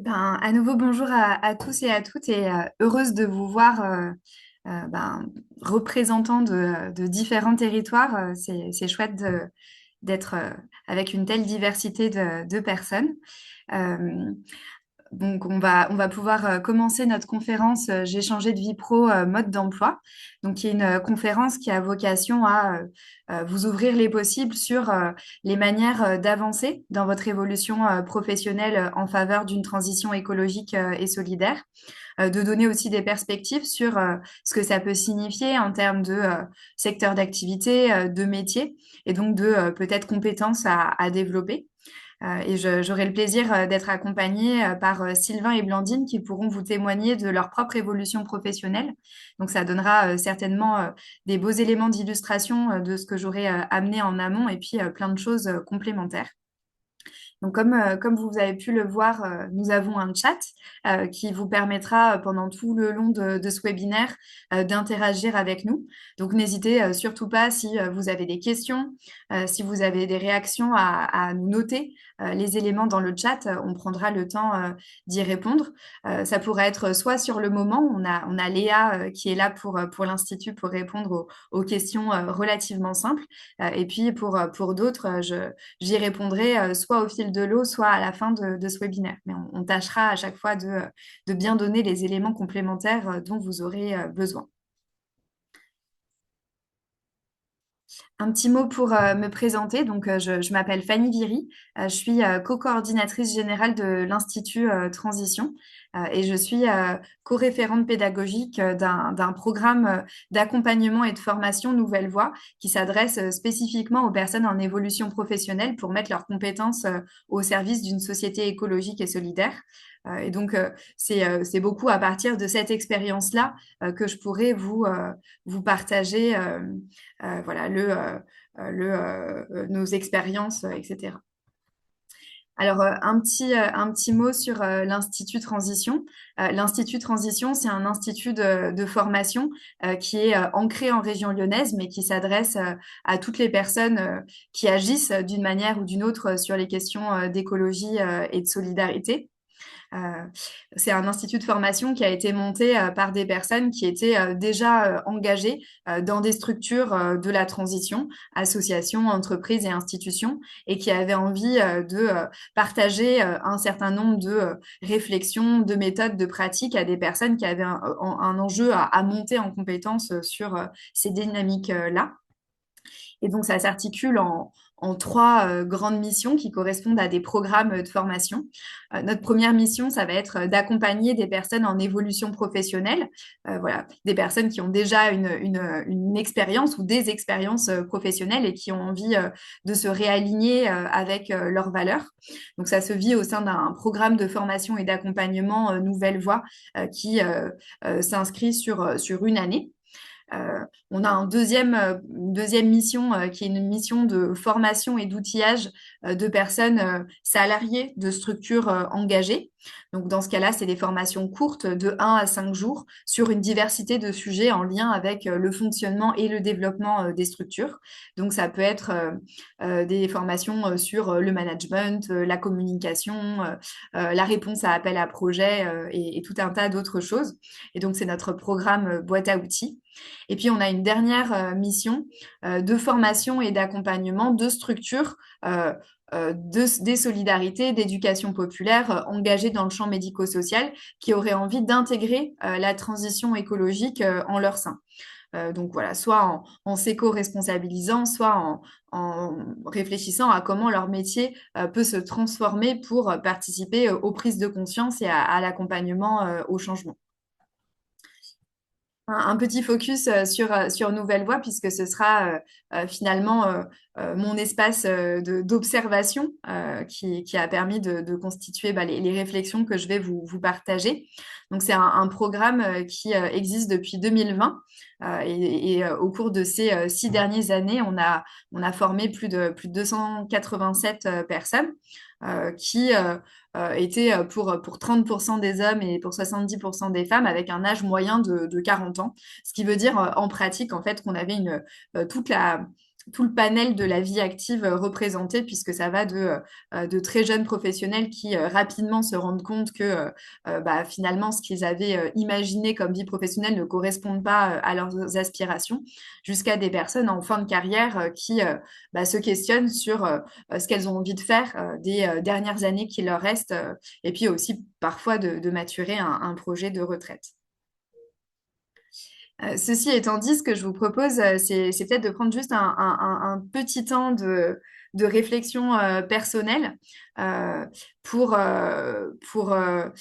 À nouveau, bonjour à tous et à toutes et heureuse de vous voir représentants de différents territoires. C'est chouette d'être avec une telle diversité de personnes. Euh, donc, on va pouvoir commencer notre conférence J'ai changé de vie pro, mode d'emploi. Donc, qui est une conférence qui a vocation à vous ouvrir les possibles sur les manières d'avancer dans votre évolution professionnelle en faveur d'une transition écologique et solidaire, de donner aussi des perspectives sur ce que ça peut signifier en termes de secteur d'activité, de métier, et donc de peut-être compétences à développer. J'aurai le plaisir d'être accompagnée par Sylvain et Blandine qui pourront vous témoigner de leur propre évolution professionnelle. Donc, ça donnera certainement des beaux éléments d'illustration de ce que j'aurai amené en amont et puis plein de choses complémentaires. Donc, comme vous avez pu le voir, nous avons un chat qui vous permettra pendant tout le long de ce webinaire d'interagir avec nous. Donc, n'hésitez surtout pas si vous avez des questions, si vous avez des réactions à nous noter les éléments dans le chat. On prendra le temps d'y répondre. Ça pourrait être soit sur le moment, on a Léa qui est là pour l'Institut pour répondre aux questions relativement simples. Et puis pour d'autres, j'y répondrai soit au fil de l'eau, soit à la fin de ce webinaire. Mais on tâchera à chaque fois de bien donner les éléments complémentaires dont vous aurez besoin. Un petit mot pour me présenter. Donc, je m'appelle Fanny Viry. Je suis co-coordinatrice générale de l'Institut Transition et je suis co-référente pédagogique d'un programme d'accompagnement et de formation Nouvelle Voie qui s'adresse spécifiquement aux personnes en évolution professionnelle pour mettre leurs compétences au service d'une société écologique et solidaire. Et donc, c'est beaucoup à partir de cette expérience-là que je pourrais vous partager voilà, nos expériences, etc. Alors, un petit mot sur l'Institut Transition. L'Institut Transition, c'est un institut de formation qui est ancré en région lyonnaise, mais qui s'adresse à toutes les personnes qui agissent d'une manière ou d'une autre sur les questions d'écologie et de solidarité. Euh, c'est un institut de formation qui a été monté par des personnes qui étaient déjà engagées dans des structures de la transition, associations, entreprises et institutions, et qui avaient envie de partager un certain nombre de réflexions, de méthodes, de pratiques à des personnes qui avaient un enjeu à monter en compétence sur ces dynamiques-là. Et donc, ça s'articule en trois grandes missions qui correspondent à des programmes de formation. Notre première mission, ça va être d'accompagner des personnes en évolution professionnelle, voilà, des personnes qui ont déjà une expérience ou des expériences professionnelles et qui ont envie de se réaligner avec leurs valeurs. Donc, ça se vit au sein d'un programme de formation et d'accompagnement Nouvelle Voie s'inscrit sur une année. On a une deuxième mission qui est une mission de formation et d'outillage de personnes salariées de structures engagées. Donc, dans ce cas-là, c'est des formations courtes de 1 à 5 jours sur une diversité de sujets en lien avec le fonctionnement et le développement des structures. Donc, ça peut être des formations sur le management, la communication, la réponse à appel à projet et tout un tas d'autres choses. Et donc, c'est notre programme boîte à outils. Et puis, on a une dernière mission de formation et d'accompagnement de structures des solidarités, d'éducation populaire engagées dans le champ médico-social qui auraient envie d'intégrer la transition écologique en leur sein. Donc voilà, soit en s'éco-responsabilisant, soit en réfléchissant à comment leur métier peut se transformer pour participer aux prises de conscience et à l'accompagnement au changement. Un petit focus sur Nouvelle Voie, puisque ce sera finalement mon espace d'observation qui a permis de constituer les réflexions que je vais vous partager. Donc, c'est un programme qui existe depuis 2020 au cours de ces 6 dernières années, on a formé plus de 287 personnes qui était pour 30% des hommes et pour 70% des femmes avec un âge moyen de 40 ans. Ce qui veut dire en pratique en fait qu'on avait toute tout le panel de la vie active représenté, puisque ça va de très jeunes professionnels qui rapidement se rendent compte que bah, finalement, ce qu'ils avaient imaginé comme vie professionnelle ne correspond pas à leurs aspirations, jusqu'à des personnes en fin de carrière qui bah, se questionnent sur ce qu'elles ont envie de faire des dernières années qui leur restent, et puis aussi parfois de maturer un projet de retraite. Ceci étant dit, ce que je vous propose, c'est peut-être de prendre juste un petit temps de réflexion personnelle euh, pour bah,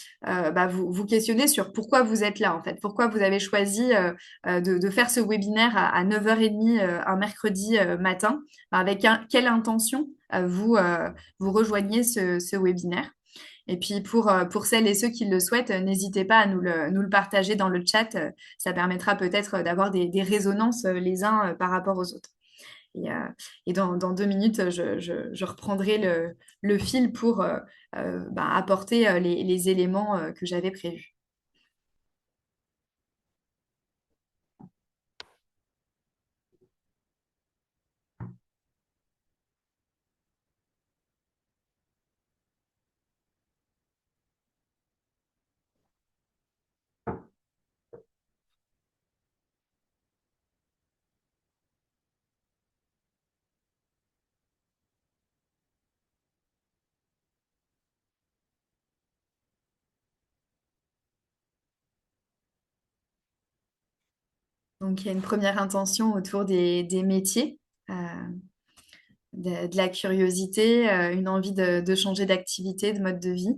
vous questionner sur pourquoi vous êtes là, en fait. Pourquoi vous avez choisi de faire ce webinaire à 9h30 un mercredi matin. Avec quelle intention vous rejoignez ce webinaire. Et puis pour celles et ceux qui le souhaitent, n'hésitez pas à nous le partager dans le chat. Ça permettra peut-être d'avoir des résonances les uns par rapport aux autres. Et, euh, et dans 2 minutes, je reprendrai le fil pour bah, apporter les éléments que j'avais prévus. Donc, il y a une première intention autour des métiers, euh, de la curiosité, une envie de changer d'activité, de mode de vie.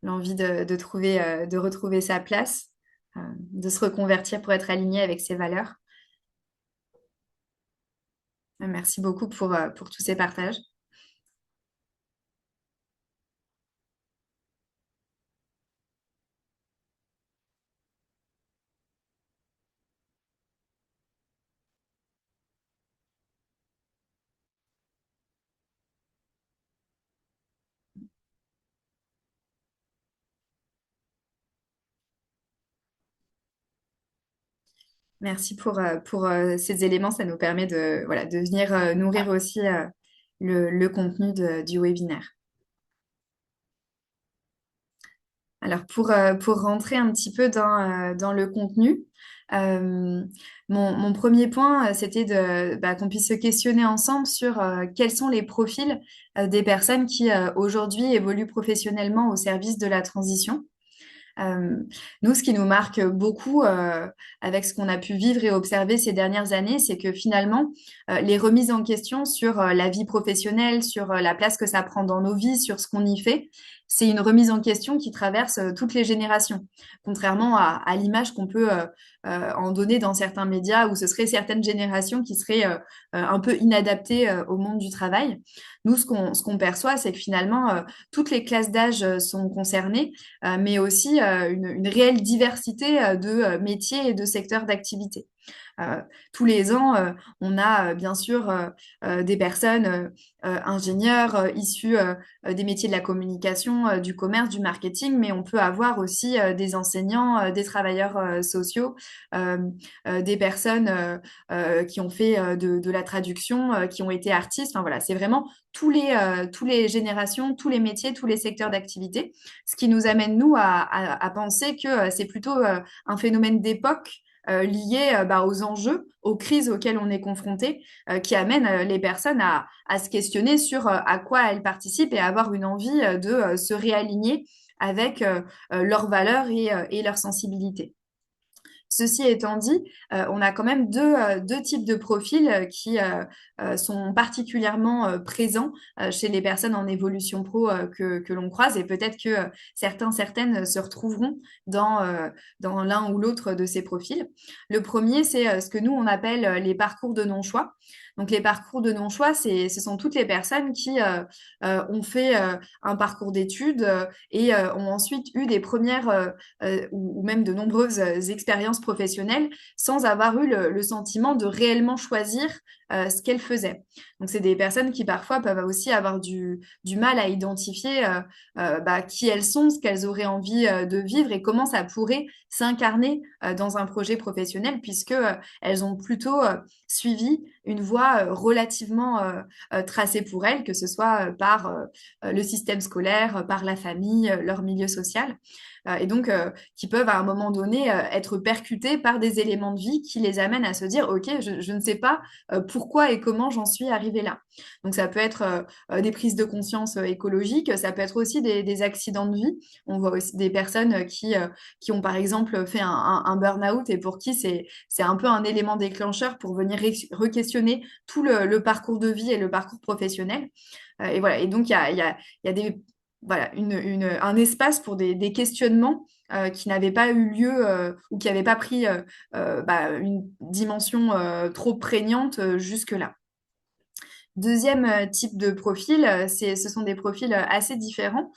L'envie de retrouver sa place, de se reconvertir pour être aligné avec ses valeurs. Merci beaucoup pour tous ces partages. Merci pour ces éléments. Ça nous permet voilà, de venir nourrir aussi le contenu du webinaire. Alors, pour rentrer un petit peu dans le contenu, euh, mon premier point, c'était bah, qu'on puisse se questionner ensemble sur quels sont les profils des personnes qui aujourd'hui évoluent professionnellement au service de la transition. Euh, Nous, ce qui nous marque beaucoup avec ce qu'on a pu vivre et observer ces dernières années, c'est que finalement, les remises en question sur la vie professionnelle, sur la place que ça prend dans nos vies, sur ce qu'on y fait, c'est une remise en question qui traverse toutes les générations, contrairement à l'image qu'on peut en donner dans certains médias où ce seraient certaines générations qui seraient un peu inadaptées au monde du travail. Nous, ce qu'on perçoit, c'est que finalement, toutes les classes d'âge sont concernées, mais aussi une réelle diversité de métiers et de secteurs d'activité. Euh, Tous les ans, on a bien sûr des personnes ingénieurs issus des métiers de la communication, du commerce, du marketing, mais on peut avoir aussi des enseignants, des travailleurs sociaux, euh, des personnes qui ont fait de la traduction, qui ont été artistes. Enfin voilà, c'est vraiment tous les générations, tous les métiers, tous les secteurs d'activité, ce qui nous amène, nous, à penser que c'est plutôt un phénomène d'époque lié bah, aux enjeux, aux crises auxquelles on est confronté, qui amène les personnes à se questionner sur à quoi elles participent et à avoir une envie de se réaligner avec leurs valeurs et leurs sensibilités. Ceci étant dit, on a quand même deux types de profils qui sont particulièrement présents chez les personnes en évolution pro que l'on croise et peut-être que certaines se retrouveront dans l'un ou l'autre de ces profils. Le premier, c'est ce que nous, on appelle les parcours de non-choix. Donc, les parcours de non-choix, ce sont toutes les personnes qui ont fait un parcours d'études et ont ensuite eu des premières ou même de nombreuses expériences professionnelles sans avoir eu le sentiment de réellement choisir ce qu'elles faisaient. Donc, c'est des personnes qui parfois peuvent aussi avoir du mal à identifier qui elles sont, ce qu'elles auraient envie de vivre et comment ça pourrait s'incarner dans un projet professionnel, puisque elles ont plutôt suivi une voie relativement tracée pour elles, que ce soit par le système scolaire, par la famille, leur milieu social, et donc qui peuvent à un moment donné être percutées par des éléments de vie qui les amènent à se dire, OK, je ne sais pas pourquoi et comment j'en suis arrivée là. Donc ça peut être des prises de conscience écologiques, ça peut être aussi des accidents de vie. On voit aussi des personnes qui ont par exemple fait un burn-out et pour qui c'est un peu un élément déclencheur pour venir re-questionner tout le parcours de vie et le parcours professionnel. Et voilà. Et donc, il y a des, voilà, un espace pour des questionnements qui n'avaient pas eu lieu ou qui n'avaient pas pris une dimension trop prégnante jusque-là. Deuxième type de profil, ce sont des profils assez différents,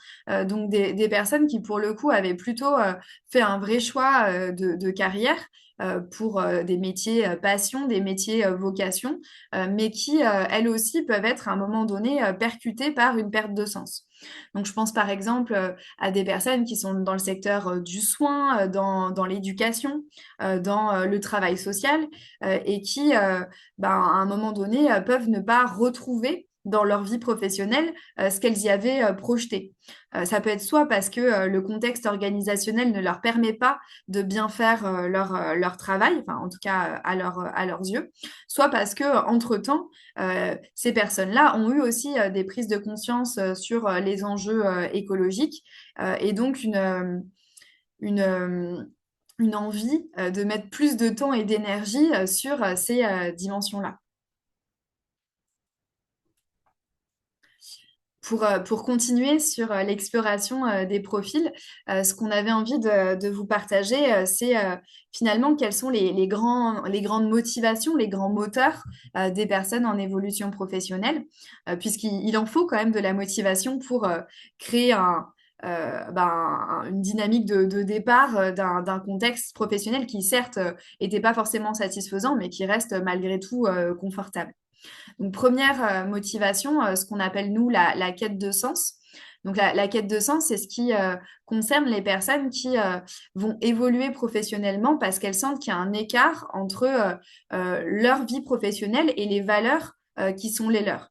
donc des personnes qui, pour le coup, avaient plutôt fait un vrai choix de carrière pour des métiers passion, des métiers vocation, mais qui, elles aussi, peuvent être à un moment donné percutées par une perte de sens. Donc, je pense par exemple à des personnes qui sont dans le secteur du soin, dans l'éducation, dans le travail social, et qui, à un moment donné, peuvent ne pas retrouver dans leur vie professionnelle ce qu'elles y avaient projeté. Ça peut être soit parce que le contexte organisationnel ne leur permet pas de bien faire leur travail, enfin en tout cas à leurs yeux, soit parce que entre-temps, ces personnes-là ont eu aussi des prises de conscience sur les enjeux écologiques et donc une, euh, une envie de mettre plus de temps et d'énergie sur ces dimensions-là. Pour continuer sur l'exploration des profils, ce qu'on avait envie de vous partager, c'est finalement quelles sont les grandes motivations, les grands moteurs des personnes en évolution professionnelle, puisqu'il en faut quand même de la motivation pour créer une dynamique de départ d'un contexte professionnel qui, certes, n'était pas forcément satisfaisant, mais qui reste malgré tout confortable. Donc, première motivation, ce qu'on appelle nous la quête de sens. Donc, la quête de sens, c'est ce qui concerne les personnes qui vont évoluer professionnellement parce qu'elles sentent qu'il y a un écart entre leur vie professionnelle et les valeurs qui sont les leurs.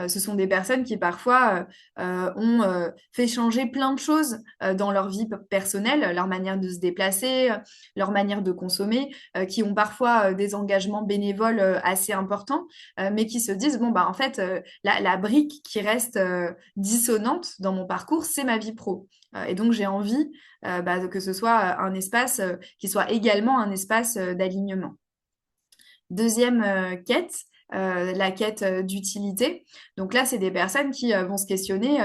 Ce sont des personnes qui parfois ont fait changer plein de choses dans leur vie personnelle, leur manière de se déplacer, leur manière de consommer, qui ont parfois des engagements bénévoles assez importants, mais qui se disent, bon, bah, en fait, la brique qui reste dissonante dans mon parcours, c'est ma vie pro. Et donc, j'ai envie que ce soit un espace qui soit également un espace d'alignement. Deuxième quête, la quête d'utilité. Donc là, c'est des personnes qui vont se questionner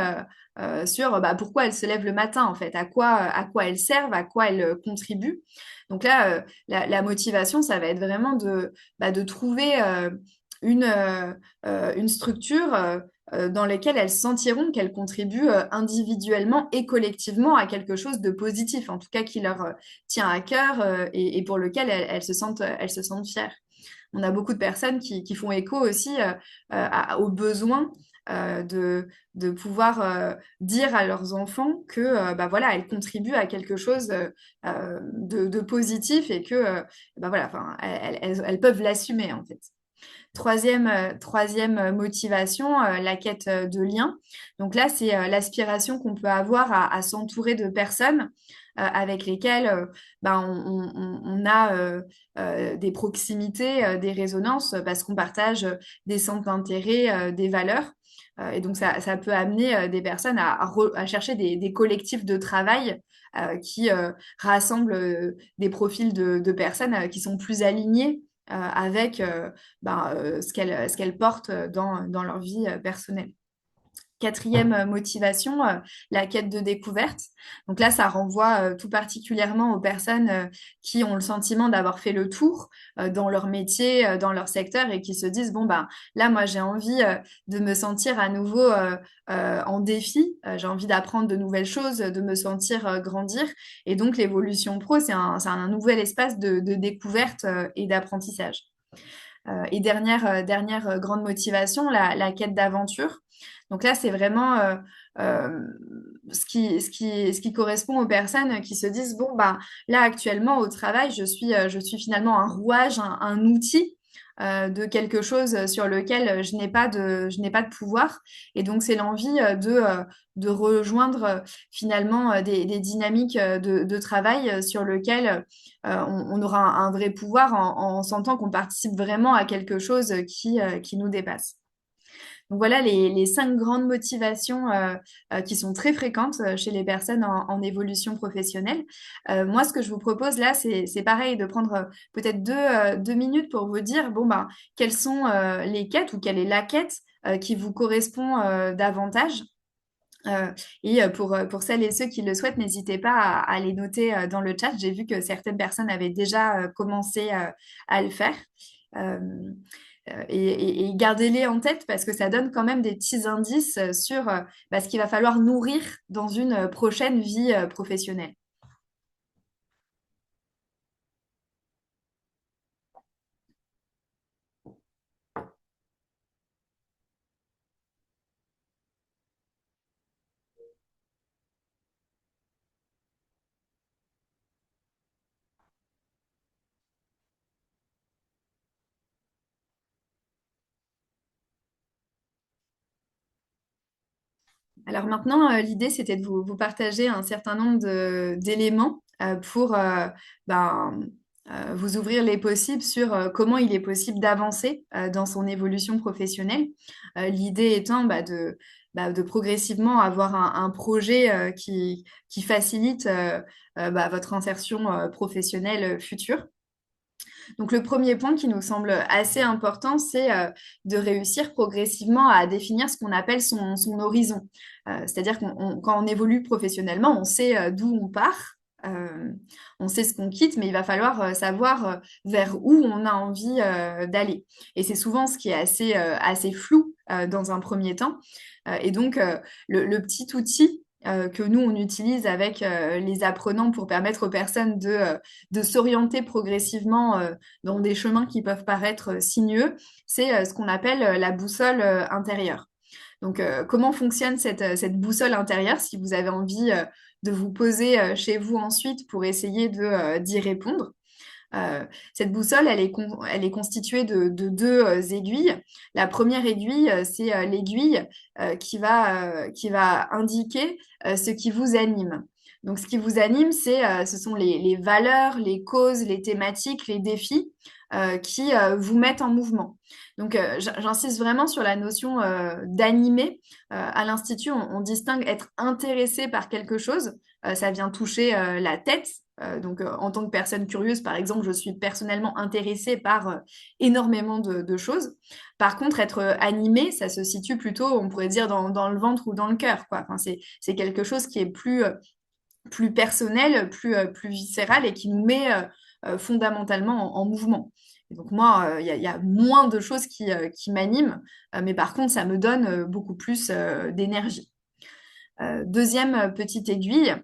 sur pourquoi elles se lèvent le matin, en fait, à quoi elles servent, à quoi elles contribuent. Donc là, la motivation, ça va être vraiment de trouver une structure dans laquelle elles sentiront qu'elles contribuent individuellement et collectivement à quelque chose de positif, en tout cas qui leur tient à cœur et pour lequel elles se sentent fières. On a beaucoup de personnes qui font écho aussi aux besoins de pouvoir dire à leurs enfants que voilà, elles contribuent à quelque chose de positif et que voilà, enfin, elles peuvent l'assumer en fait. Troisième motivation, la quête de lien. Donc là, c'est l'aspiration qu'on peut avoir à s'entourer de personnes avec lesquelles on a des proximités, des résonances, parce qu'on partage des centres d'intérêt, des valeurs. Et donc, ça peut amener des personnes à chercher des collectifs de travail qui rassemblent des profils de personnes qui sont plus alignés avec ce qu'elles portent dans leur vie personnelle. Quatrième motivation, la quête de découverte. Donc là, ça renvoie tout particulièrement aux personnes qui ont le sentiment d'avoir fait le tour dans leur métier, dans leur secteur et qui se disent, bon, ben là, moi, j'ai envie de me sentir à nouveau en défi, j'ai envie d'apprendre de nouvelles choses, de me sentir grandir. Et donc, l'évolution pro, c'est un nouvel espace de découverte et d'apprentissage. Et dernière grande motivation, la quête d'aventure. Donc là, c'est vraiment euh, ce qui correspond aux personnes qui se disent, bon, bah, là, actuellement, au travail, je suis finalement un rouage, un outil de quelque chose sur lequel je n'ai pas de pouvoir. Et donc, c'est l'envie de rejoindre finalement des dynamiques de travail sur lesquelles on aura un vrai pouvoir en sentant qu'on participe vraiment à quelque chose qui nous dépasse. Donc voilà les 5 grandes motivations qui sont très fréquentes chez les personnes en évolution professionnelle. Moi, ce que je vous propose là, c'est pareil, de prendre peut-être 2 minutes pour vous dire, bon, bah, quelles sont les quêtes ou quelle est la quête qui vous correspond davantage. Et pour celles et ceux qui le souhaitent, n'hésitez pas à les noter dans le chat. J'ai vu que certaines personnes avaient déjà commencé à le faire. Euh, et gardez-les en tête parce que ça donne quand même des petits indices sur bah, ce qu'il va falloir nourrir dans une prochaine vie professionnelle. Alors maintenant, l'idée, c'était de vous partager un certain nombre d'éléments pour ben, vous ouvrir les possibles sur comment il est possible d'avancer dans son évolution professionnelle. L'idée étant de progressivement avoir un projet qui facilite votre insertion professionnelle future. Donc le premier point qui nous semble assez important, c'est de réussir progressivement à définir ce qu'on appelle son horizon. C'est-à-dire quand on évolue professionnellement, on sait d'où on part. On sait ce qu'on quitte, mais il va falloir savoir vers où on a envie d'aller. Et c'est souvent ce qui est assez flou dans un premier temps. Et donc, le petit outil que nous, on utilise avec les apprenants pour permettre aux personnes de s'orienter progressivement dans des chemins qui peuvent paraître sinueux, c'est ce qu'on appelle la boussole intérieure. Donc, comment fonctionne cette boussole intérieure si vous avez envie de vous poser chez vous ensuite pour essayer d'y répondre? Cette boussole, elle est constituée de deux aiguilles. La première aiguille, c'est l'aiguille qui va indiquer ce qui vous anime. Donc, ce qui vous anime, ce sont les valeurs, les causes, les thématiques, les défis qui vous mettent en mouvement. Donc, j'insiste vraiment sur la notion d'animer. À l'Institut, on distingue être intéressé par quelque chose. Ça vient toucher la tête. Donc, en tant que personne curieuse, par exemple, je suis personnellement intéressée par énormément de choses. Par contre, être animé, ça se situe plutôt, on pourrait dire, dans le ventre ou dans le cœur, quoi. Enfin, c'est quelque chose qui est plus personnel, plus viscéral et qui nous met fondamentalement en mouvement. Et donc moi, il y a moins de choses qui m'animent, mais par contre, ça me donne beaucoup plus d'énergie. Deuxième petite aiguille,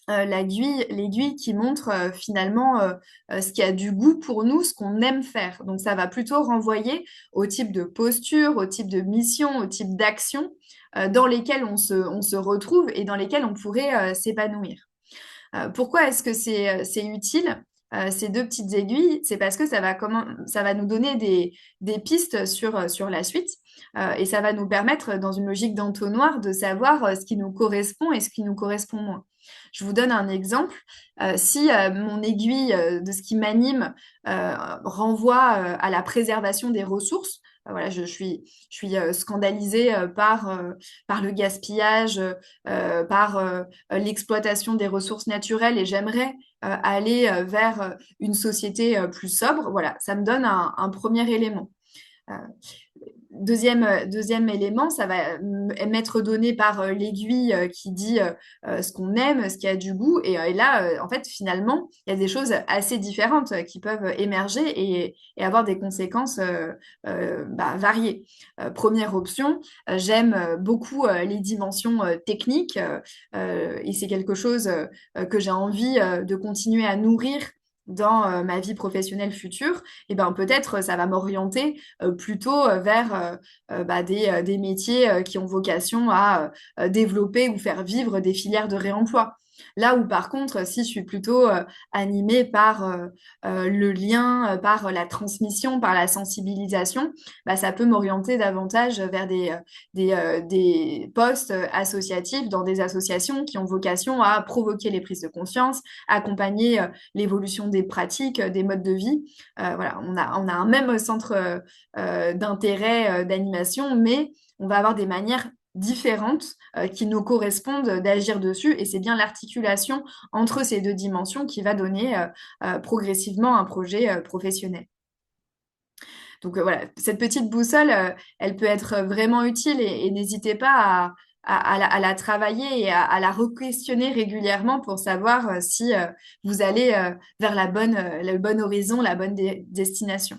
l'aiguille qui montre finalement ce qui a du goût pour nous, ce qu'on aime faire. Donc ça va plutôt renvoyer au type de posture, au type de mission, au type d'action dans lesquelles on se retrouve et dans lesquelles on pourrait s'épanouir. Pourquoi est-ce que c'est utile ces deux petites aiguilles? C'est parce que ça va nous donner des pistes sur la suite et ça va nous permettre, dans une logique d'entonnoir, de savoir ce qui nous correspond et ce qui nous correspond moins. Je vous donne un exemple. Si mon aiguille de ce qui m'anime renvoie à la préservation des ressources, voilà, je suis scandalisée par le gaspillage, par l'exploitation des ressources naturelles et j'aimerais aller vers une société plus sobre. Voilà, ça me donne un premier élément. Euh, deuxième élément, ça va m'être donné par l'aiguille qui dit ce qu'on aime, ce qui a du goût. Et là, en fait, finalement, il y a des choses assez différentes qui peuvent émerger et avoir des conséquences variées. Première option, j'aime beaucoup les dimensions techniques et c'est quelque chose que j'ai envie de continuer à nourrir dans ma vie professionnelle future, et ben peut-être ça va m'orienter plutôt vers des métiers qui ont vocation à développer ou faire vivre des filières de réemploi. Là où par contre, si je suis plutôt animée par le lien, par la transmission, par la sensibilisation, bah, ça peut m'orienter davantage vers des postes associatifs dans des associations qui ont vocation à provoquer les prises de conscience, accompagner l'évolution des pratiques, des modes de vie. Voilà, on a un même centre d'intérêt, d'animation, mais on va avoir des manières différentes qui nous correspondent d'agir dessus. Et c'est bien l'articulation entre ces deux dimensions qui va donner progressivement un projet professionnel. Donc voilà, cette petite boussole, elle peut être vraiment utile et n'hésitez pas à la travailler et à la re-questionner régulièrement pour savoir si vous allez vers le bon horizon, la bonne destination.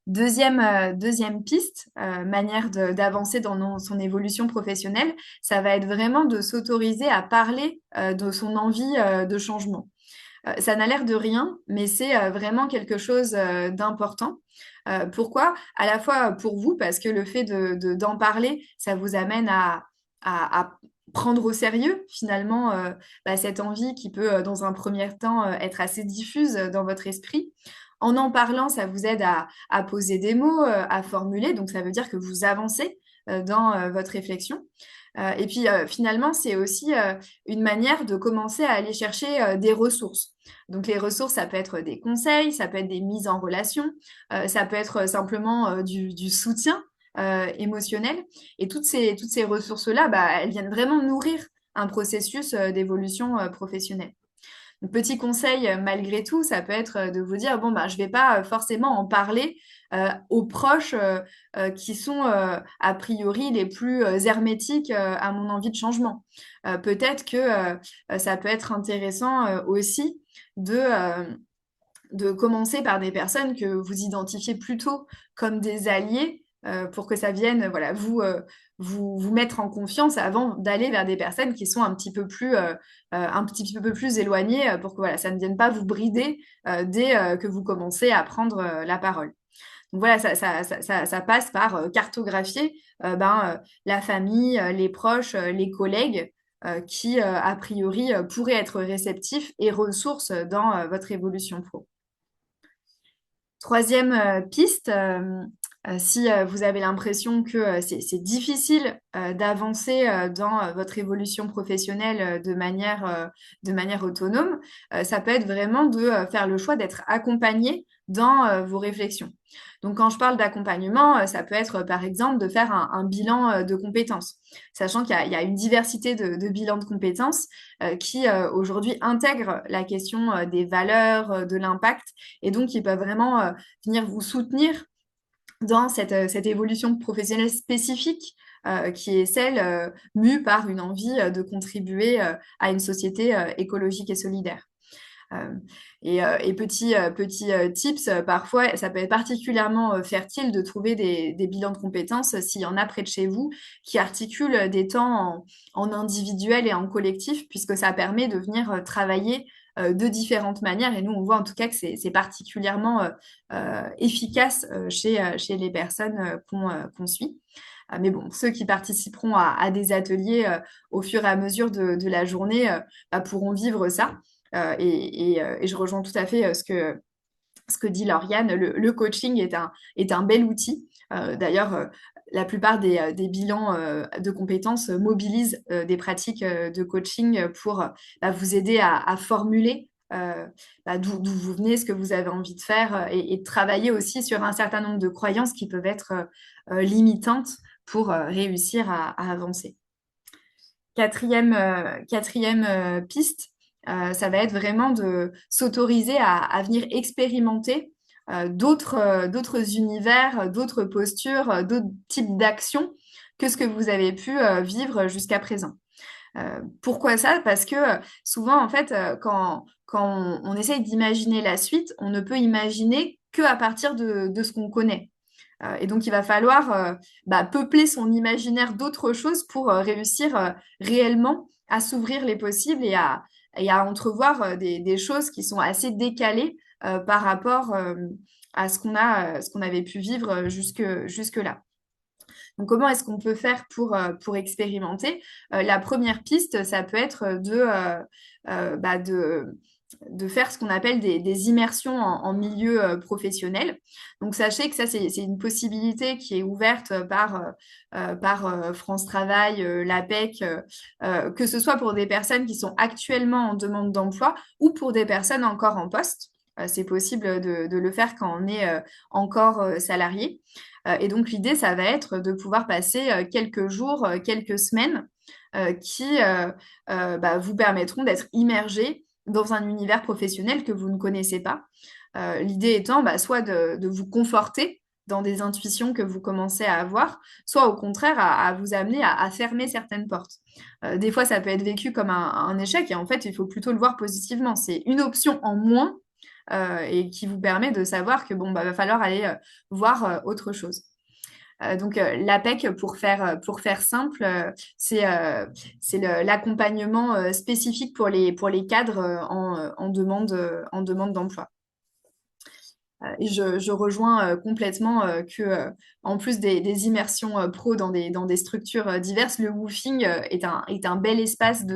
Deuxième piste, manière d'avancer dans son évolution professionnelle, ça va être vraiment de s'autoriser à parler de son envie de changement. Ça n'a l'air de rien, mais c'est vraiment quelque chose d'important. Pourquoi? À la fois pour vous, parce que le fait d'en parler, ça vous amène à prendre au sérieux finalement cette envie qui peut, dans un premier temps, être assez diffuse dans votre esprit. En parlant, ça vous aide à poser des mots, à formuler, donc ça veut dire que vous avancez dans votre réflexion. Et puis finalement, c'est aussi une manière de commencer à aller chercher des ressources. Donc les ressources, ça peut être des conseils, ça peut être des mises en relation, ça peut être simplement du soutien émotionnel. Et toutes ces ressources-là, bah, elles viennent vraiment nourrir un processus d'évolution professionnelle. Un petit conseil, malgré tout, ça peut être de vous dire, bon, bah, je ne vais pas forcément en parler aux proches qui sont a priori les plus hermétiques à mon envie de changement. Peut-être que ça peut être intéressant aussi de commencer par des personnes que vous identifiez plutôt comme des alliés pour que ça vienne voilà, vous mettre en confiance avant d'aller vers des personnes qui sont un petit peu plus éloignées pour que voilà, ça ne vienne pas vous brider dès que vous commencez à prendre la parole. Donc voilà, ça passe par cartographier la famille, les proches, les collègues qui, a priori, pourraient être réceptifs et ressources dans votre évolution pro. Troisième piste, si vous avez l'impression que c'est difficile d'avancer dans votre évolution professionnelle de manière autonome, ça peut être vraiment de faire le choix d'être accompagné dans vos réflexions. Donc, quand je parle d'accompagnement, ça peut être par exemple de faire un bilan de compétences, sachant qu'il y a une diversité de bilans de compétences qui aujourd'hui intègrent la question des valeurs, de l'impact, et donc ils peuvent vraiment venir vous soutenir dans cette évolution professionnelle spécifique qui est celle mue par une envie de contribuer à une société écologique et solidaire. Euh, et petit tips, parfois, ça peut être particulièrement fertile de trouver des bilans de compétences s'il y en a près de chez vous qui articulent des temps en individuel et en collectif, puisque ça permet de venir travailler de différentes manières. Et nous, on voit en tout cas que c'est particulièrement efficace chez les personnes qu'on suit. Mais bon, ceux qui participeront à des ateliers au fur et à mesure de la journée pourront vivre ça. Et je rejoins tout à fait ce que dit Lauriane. Le coaching est un bel outil. D'ailleurs, la plupart des bilans de compétences mobilisent des pratiques de coaching pour vous aider à formuler d'où vous venez, ce que vous avez envie de faire et de travailler aussi sur un certain nombre de croyances qui peuvent être limitantes pour réussir à avancer. Quatrième piste, ça va être vraiment de s'autoriser à venir expérimenter d'autres univers, d'autres postures, d'autres types d'actions que ce que vous avez pu vivre jusqu'à présent. Pourquoi ça? Parce que souvent, en fait, quand on essaye d'imaginer la suite, on ne peut imaginer que à partir de ce qu'on connaît. Et donc, il va falloir peupler son imaginaire d'autres choses pour réussir réellement à s'ouvrir les possibles et et à entrevoir des choses qui sont assez décalées par rapport à ce qu'on avait pu vivre jusque-là. Donc, comment est-ce qu'on peut faire pour expérimenter? La première piste, ça peut être de faire ce qu'on appelle des immersions en milieu professionnel. Donc, sachez que ça, c'est une possibilité qui est ouverte par France Travail, l'APEC, que ce soit pour des personnes qui sont actuellement en demande d'emploi ou pour des personnes encore en poste. C'est possible de le faire quand on est encore salarié. Et donc, l'idée, ça va être de pouvoir passer quelques jours, quelques semaines qui vous permettront d'être immergé dans un univers professionnel que vous ne connaissez pas. L'idée étant soit de vous conforter dans des intuitions que vous commencez à avoir, soit au contraire à vous amener à fermer certaines portes. Des fois, ça peut être vécu comme un échec et en fait, il faut plutôt le voir positivement. C'est une option en moins et qui vous permet de savoir que bon, va falloir aller voir autre chose. Donc, l'APEC, pour faire simple, c'est l'accompagnement spécifique pour les cadres en demande d'emploi. Et je rejoins complètement en plus des immersions pro dans des structures diverses, le woofing est un bel espace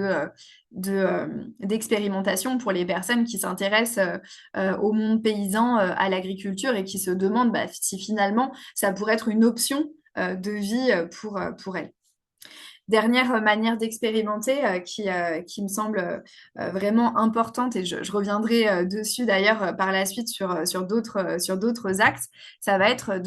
d'expérimentation pour les personnes qui s'intéressent au monde paysan, à l'agriculture et qui se demandent si finalement ça pourrait être une option de vie pour elles. Dernière manière d'expérimenter qui me semble vraiment importante, et je reviendrai dessus d'ailleurs par la suite sur d'autres axes, ça va être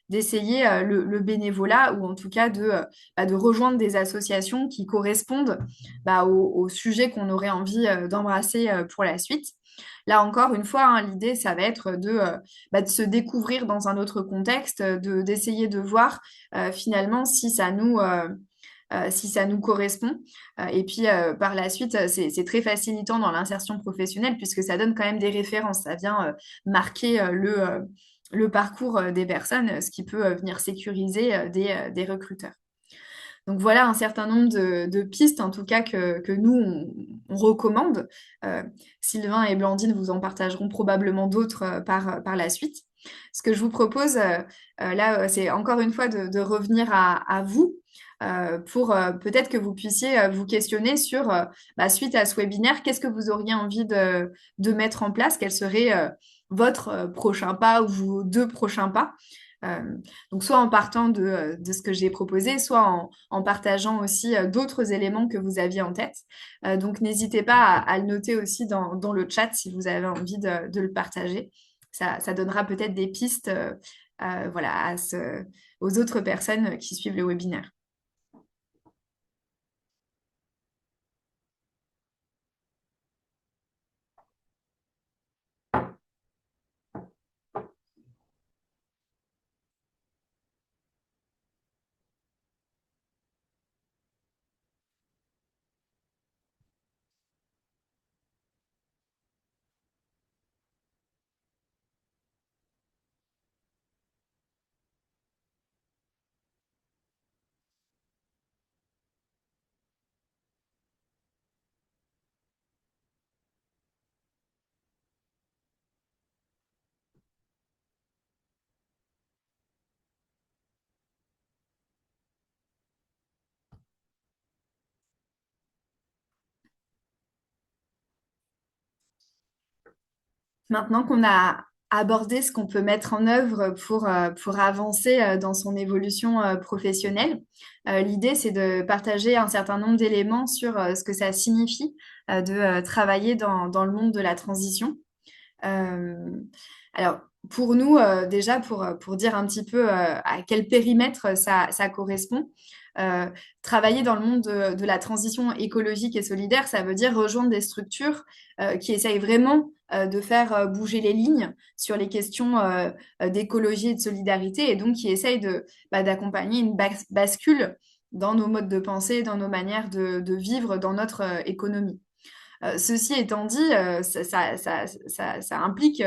d'essayer le bénévolat ou en tout cas de rejoindre des associations qui correspondent au sujet qu'on aurait envie d'embrasser pour la suite. Là encore, une fois, hein, l'idée, ça va être de se découvrir dans un autre contexte, d'essayer de voir finalement si ça nous correspond. Et puis, par la suite, c'est très facilitant dans l'insertion professionnelle puisque ça donne quand même des références. Ça vient marquer le parcours des personnes, ce qui peut venir sécuriser des recruteurs. Donc voilà un certain nombre de pistes, en tout cas, que nous, on recommande. Euh, Sylvain et Blandine vous en partageront probablement d'autres par la suite. Ce que je vous propose, là, c'est encore une fois de revenir à vous pour peut-être que vous puissiez vous questionner sur, suite à ce webinaire, qu'est-ce que vous auriez envie de mettre en place? Quel serait votre prochain pas ou vos deux prochains pas? Euh, donc, soit en partant de ce que j'ai proposé, soit en partageant aussi d'autres éléments que vous aviez en tête. Donc, n'hésitez pas à le noter aussi dans le chat si vous avez envie de le partager. Ça donnera peut-être des pistes voilà, aux autres personnes qui suivent le webinaire. Maintenant qu'on a abordé ce qu'on peut mettre en œuvre pour avancer dans son évolution professionnelle, l'idée, c'est de partager un certain nombre d'éléments sur ce que ça signifie de travailler dans le monde de la transition. Euh, alors, pour nous, déjà, pour dire un petit peu à quel périmètre ça correspond, euh, travailler dans le monde de la transition écologique et solidaire, ça veut dire rejoindre des structures qui essayent vraiment de faire bouger les lignes sur les questions d'écologie et de solidarité, et donc qui essayent d'accompagner une bascule dans nos modes de pensée, dans nos manières de vivre, dans notre économie. Ceci étant dit, ça implique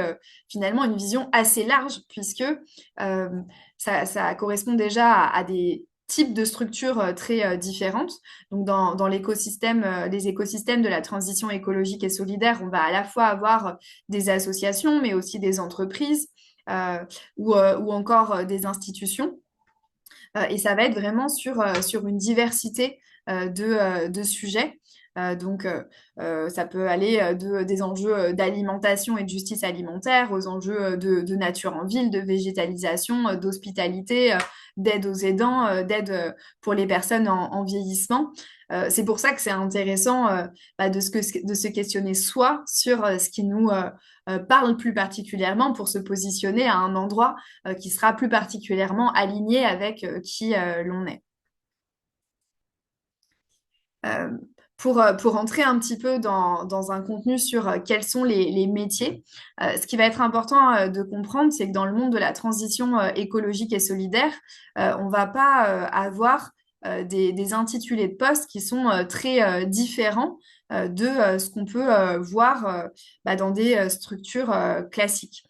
finalement une vision assez large puisque ça correspond déjà à des types de structures très différentes. Donc, dans l'écosystème, les écosystèmes de la transition écologique et solidaire, on va à la fois avoir des associations, mais aussi des entreprises ou encore des institutions. Et ça va être vraiment sur une diversité de sujets. Ça peut aller des enjeux d'alimentation et de justice alimentaire aux enjeux de nature en ville, de végétalisation, d'hospitalité, d'aide aux aidants, d'aide pour les personnes en vieillissement. C'est pour ça que c'est intéressant de se questionner soi sur ce qui nous parle plus particulièrement pour se positionner à un endroit qui sera plus particulièrement aligné avec qui l'on est. Euh, pour entrer un petit peu dans un contenu sur quels sont les métiers, ce qui va être important de comprendre, c'est que dans le monde de la transition écologique et solidaire, on ne va pas avoir des intitulés de postes qui sont très différents de ce qu'on peut voir dans des structures classiques.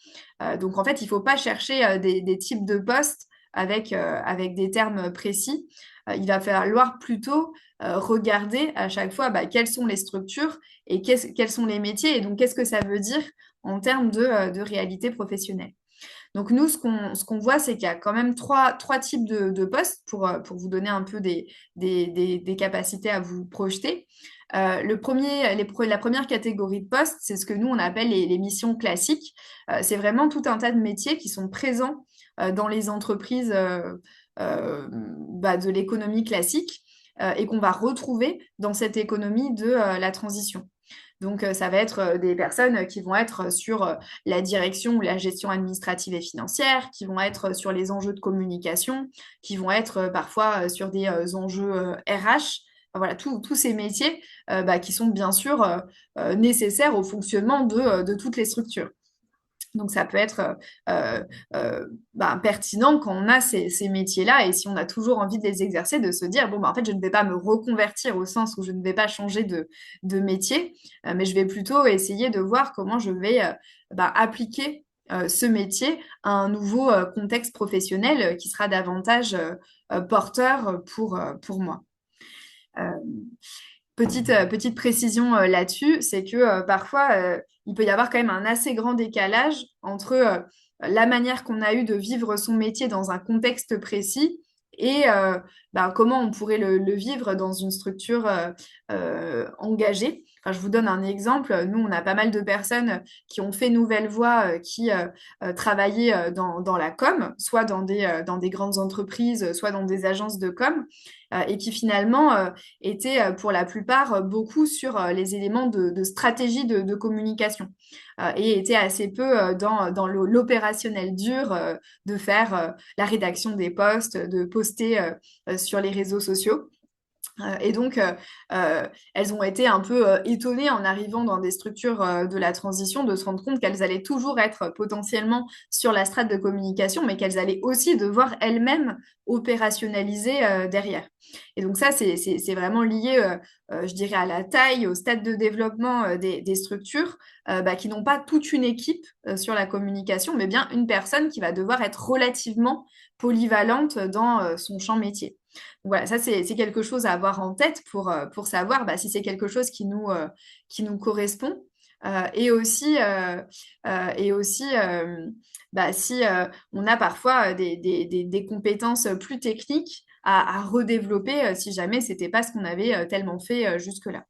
Donc en fait, il ne faut pas chercher des types de postes avec des termes précis. Il va falloir plutôt regarder à chaque fois quelles sont les structures et quels sont les métiers et donc qu'est-ce que ça veut dire en termes de réalité professionnelle. Donc nous, ce qu'on voit, c'est qu'il y a quand même trois types de postes pour vous donner un peu des capacités à vous projeter. La première catégorie de postes, c'est ce que nous, on appelle les missions classiques. C'est vraiment tout un tas de métiers qui sont présents dans les entreprises de l'économie classique et qu'on va retrouver dans cette économie de la transition. Donc, ça va être des personnes qui vont être sur la direction ou la gestion administrative et financière, qui vont être sur les enjeux de communication, qui vont être parfois sur des enjeux RH. Enfin, voilà, tous ces métiers qui sont bien sûr nécessaires au fonctionnement de toutes les structures. Donc, ça peut être pertinent quand on a ces métiers-là et si on a toujours envie de les exercer, de se dire, bon, en fait, je ne vais pas me reconvertir au sens où je ne vais pas changer de métier, mais je vais plutôt essayer de voir comment je vais appliquer ce métier à un nouveau contexte professionnel qui sera davantage porteur pour moi. Euh, petite précision là-dessus, c'est que parfois, il peut y avoir quand même un assez grand décalage entre la manière qu'on a eu de vivre son métier dans un contexte précis et comment on pourrait le vivre dans une structure engagée. Enfin, je vous donne un exemple. Nous, on a pas mal de personnes qui ont fait Nouvelle Voie, qui travaillaient dans la com, soit dans des grandes entreprises, soit dans des agences de com, et qui finalement étaient pour la plupart beaucoup sur les éléments de stratégie de communication et étaient assez peu dans l'opérationnel dur de faire la rédaction des posts, de poster sur les réseaux sociaux. Et donc, elles ont été un peu étonnées en arrivant dans des structures de la transition de se rendre compte qu'elles allaient toujours être potentiellement sur la strate de communication, mais qu'elles allaient aussi devoir elles-mêmes opérationnaliser derrière. Et donc ça, c'est vraiment lié, je dirais, à la taille, au stade de développement des structures qui n'ont pas toute une équipe sur la communication, mais bien une personne qui va devoir être relativement polyvalente dans son champ métier. Voilà, ça c'est quelque chose à avoir en tête pour savoir si c'est quelque chose qui nous correspond. Si on a parfois des compétences plus techniques à redévelopper si jamais c'était pas ce qu'on avait tellement fait jusque-là.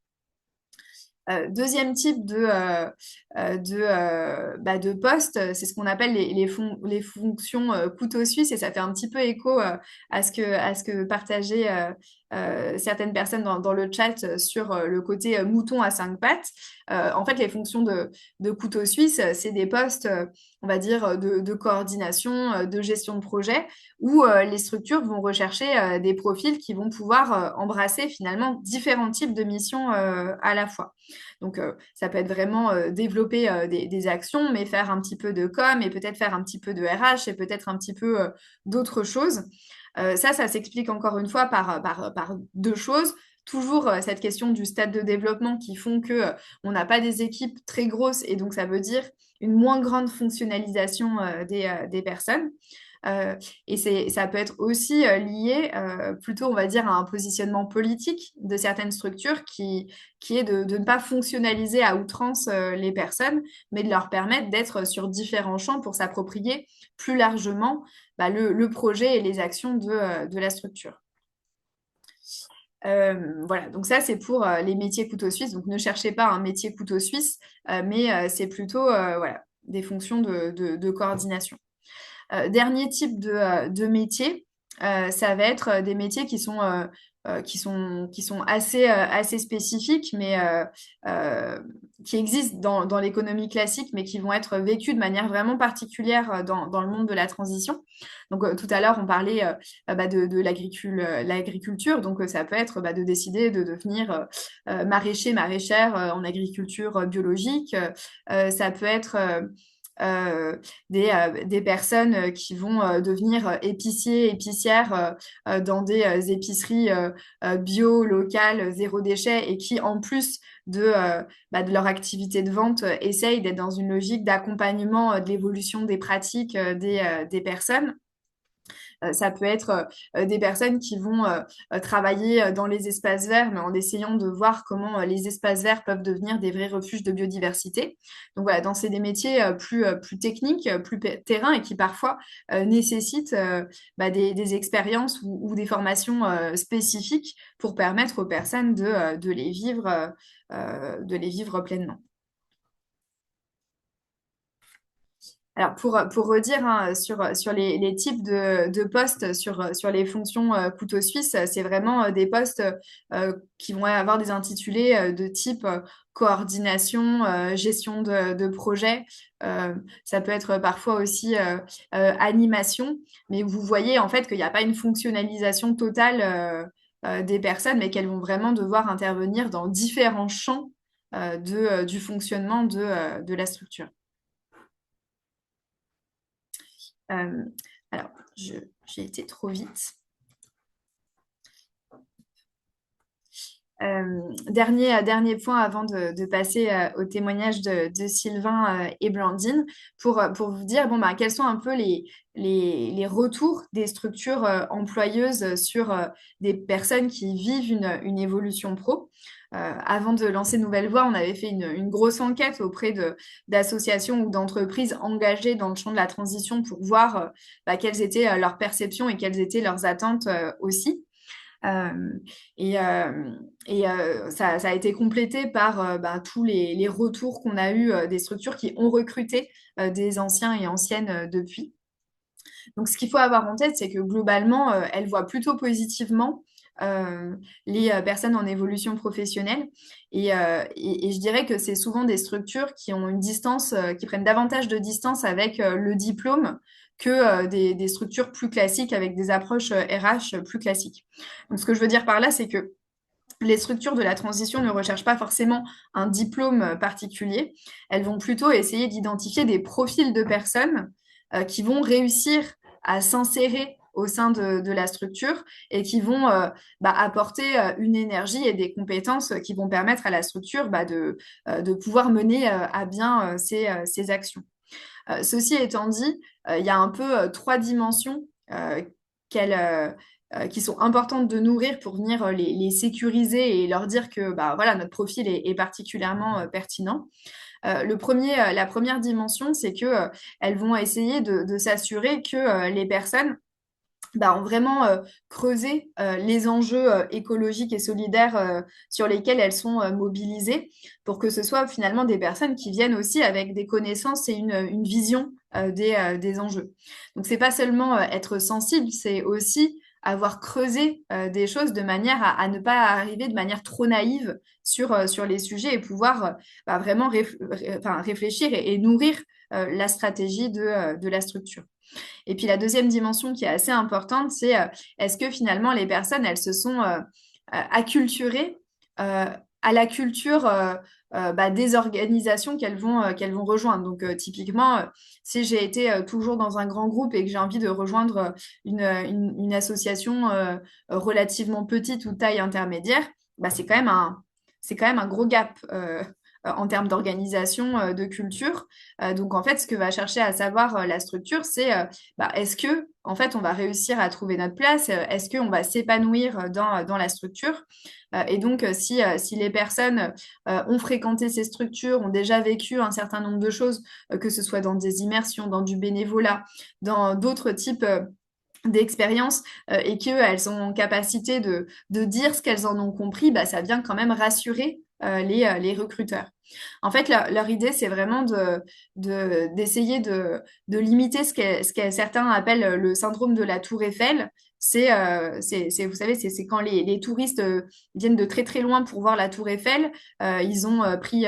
Deuxième type de poste, c'est ce qu'on appelle les fonctions couteau suisse et ça fait un petit peu écho à ce que partageaient certaines personnes dans le chat sur le côté mouton à cinq pattes. En fait, les fonctions de couteau suisse, c'est des postes, on va dire, de coordination, de gestion de projet, où les structures vont rechercher des profils qui vont pouvoir embrasser finalement différents types de missions à la fois. Donc, ça peut être vraiment développer des actions, mais faire un petit peu de com et peut-être faire un petit peu de RH et peut-être un petit peu d'autres choses. Ça s'explique encore une fois par deux choses. Toujours cette question du stade de développement qui font que on n'a pas des équipes très grosses et donc ça veut dire une moins grande fonctionnalisation des personnes. Et ça peut être aussi lié plutôt, on va dire, à un positionnement politique de certaines structures qui est de ne pas fonctionnaliser à outrance les personnes, mais de leur permettre d'être sur différents champs pour s'approprier plus largement le projet et les actions de la structure. Voilà, donc ça c'est pour les métiers couteau suisse. Donc ne cherchez pas un métier couteau suisse, mais c'est plutôt voilà, des fonctions de coordination. Dernier type de métier, ça va être des métiers qui sont assez spécifiques, mais qui existent dans l'économie classique, mais qui vont être vécus de manière vraiment particulière dans le monde de la transition. Donc, tout à l'heure, on parlait de l'agriculture. Donc, ça peut être de décider de devenir maraîcher, maraîchère en agriculture biologique. Ça peut être des personnes qui vont devenir épiciers, épicières dans des épiceries bio, locales, zéro déchet et qui, en plus de leur activité de vente, essayent d'être dans une logique d'accompagnement de l'évolution des pratiques des personnes. Ça peut être des personnes qui vont travailler dans les espaces verts, mais en essayant de voir comment les espaces verts peuvent devenir des vrais refuges de biodiversité. Donc voilà, c'est des métiers plus techniques, plus terrain et qui parfois nécessitent des expériences ou des formations spécifiques pour permettre aux personnes de les vivre pleinement. Alors, pour redire hein, sur les types de postes, sur les fonctions couteau suisse, c'est vraiment des postes qui vont avoir des intitulés de type coordination, gestion de projet. Ça peut être parfois aussi animation, mais vous voyez en fait qu'il n'y a pas une fonctionnalisation totale des personnes, mais qu'elles vont vraiment devoir intervenir dans différents champs du fonctionnement de la structure. Euh, alors, j'ai été trop vite. Dernier point avant de passer au témoignage de Sylvain et Blandine pour vous dire bon, quels sont un peu les retours des structures employeuses sur des personnes qui vivent une évolution pro. Avant de lancer Nouvelle Voie, on avait fait une grosse enquête auprès d'associations ou d'entreprises engagées dans le champ de la transition pour voir quelles étaient leurs perceptions et quelles étaient leurs attentes aussi. Euh, ça a été complété par tous les retours qu'on a eus des structures qui ont recruté des anciens et anciennes depuis. Donc, ce qu'il faut avoir en tête, c'est que globalement, elles voient plutôt positivement les personnes en évolution professionnelle. Et je dirais que c'est souvent des structures qui ont une distance, qui prennent davantage de distance avec le diplôme que des structures plus classiques avec des approches RH plus classiques. Donc, ce que je veux dire par là, c'est que les structures de la transition ne recherchent pas forcément un diplôme particulier. Elles vont plutôt essayer d'identifier des profils de personnes qui vont réussir à s'insérer au sein de la structure et qui vont apporter une énergie et des compétences qui vont permettre à la structure de pouvoir mener à bien ses actions. Ceci étant dit, il y a un peu trois dimensions qu'elle qui sont importantes de nourrir pour venir les sécuriser et leur dire que voilà, notre profil est particulièrement pertinent. La première dimension, c'est que elles vont essayer de s'assurer que les personnes ont vraiment creusé les enjeux écologiques et solidaires sur lesquels elles sont mobilisées pour que ce soit finalement des personnes qui viennent aussi avec des connaissances et une vision des enjeux. Donc, c'est pas seulement être sensible, c'est aussi avoir creusé des choses de manière à ne pas arriver de manière trop naïve sur les sujets et pouvoir vraiment réfléchir et nourrir la stratégie de la structure. Et puis la deuxième dimension qui est assez importante, c'est est-ce que finalement les personnes, elles se sont acculturées à la culture des organisations qu'elles vont rejoindre. Donc typiquement, si j'ai été toujours dans un grand groupe et que j'ai envie de rejoindre une association relativement petite ou taille intermédiaire, c'est quand même un gros gap en termes d'organisation, de culture. Donc en fait, ce que va chercher à savoir la structure, c'est est-ce que en fait on va réussir à trouver notre place, est-ce qu'on va s'épanouir dans la structure. Et donc si les personnes ont fréquenté ces structures, ont déjà vécu un certain nombre de choses, que ce soit dans des immersions, dans du bénévolat, dans d'autres types d'expériences et qu'elles ont en capacité de dire ce qu'elles en ont compris, bah, ça vient quand même rassurer les recruteurs. En fait, leur idée, c'est vraiment d'essayer de limiter ce que certains appellent le syndrome de la tour Eiffel. Vous savez, c'est quand les touristes viennent de très très loin pour voir la tour Eiffel. Ils ont pris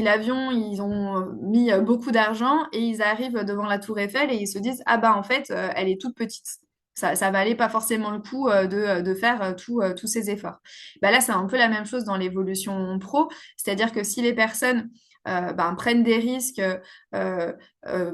l'avion, ils ont mis beaucoup d'argent et ils arrivent devant la tour Eiffel et ils se disent, ah bah en fait, elle est toute petite. Ça valait pas forcément le coup de faire tous ces efforts. Bah là, c'est un peu la même chose dans l'évolution pro, c'est-à-dire que si les personnes prennent des risques, euh, euh,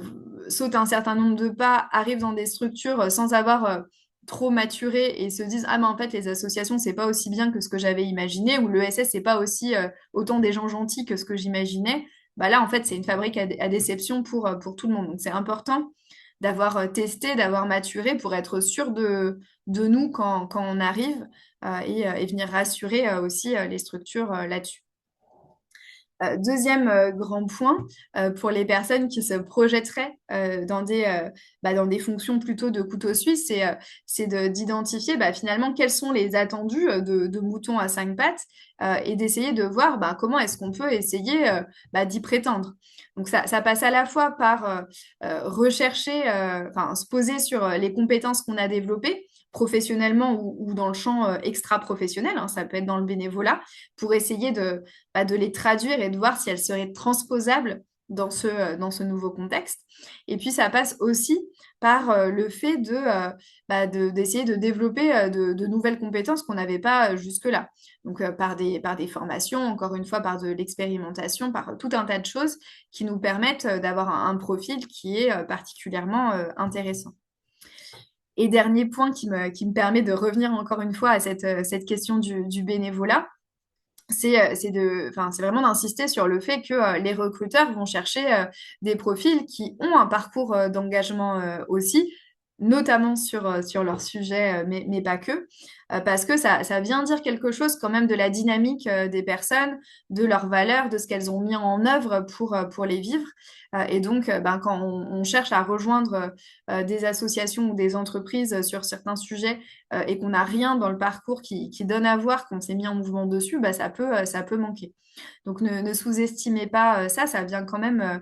sautent un certain nombre de pas, arrivent dans des structures sans avoir trop maturé et se disent ah mais en fait les associations c'est pas aussi bien que ce que j'avais imaginé ou le SS c'est pas aussi autant des gens gentils que ce que j'imaginais, bah là en fait c'est une fabrique à déception pour tout le monde. Donc c'est important d'avoir testé, d'avoir maturé pour être sûr de nous quand on arrive et venir rassurer aussi les structures là-dessus. Deuxième grand point, pour les personnes qui se projetteraient dans des fonctions plutôt de couteau suisse, d'identifier finalement quels sont les attendus de moutons à cinq pattes et d'essayer de voir comment est-ce qu'on peut essayer d'y prétendre. Donc ça passe à la fois par rechercher, se poser sur les compétences qu'on a développées professionnellement ou dans le champ extra-professionnel, hein, ça peut être dans le bénévolat, pour essayer de les traduire et de voir si elles seraient transposables dans ce nouveau contexte. Et puis, ça passe aussi par le fait d'essayer de développer de nouvelles compétences qu'on n'avait pas jusque-là. Donc, par des formations, encore une fois, par de l'expérimentation, par tout un tas de choses qui nous permettent d'avoir un profil qui est particulièrement intéressant. Et dernier point qui me permet de revenir encore une fois à cette question du bénévolat, c'est vraiment d'insister sur le fait que les recruteurs vont chercher des profils qui ont un parcours d'engagement aussi, notamment sur leur sujet, mais pas que, parce que ça vient dire quelque chose quand même de la dynamique des personnes, de leurs valeurs, de ce qu'elles ont mis en œuvre pour les vivre. Et donc, quand on cherche à rejoindre des associations ou des entreprises sur certains sujets et qu'on n'a rien dans le parcours qui donne à voir qu'on s'est mis en mouvement dessus, ça peut manquer. Donc ne sous-estimez pas ça, ça vient quand même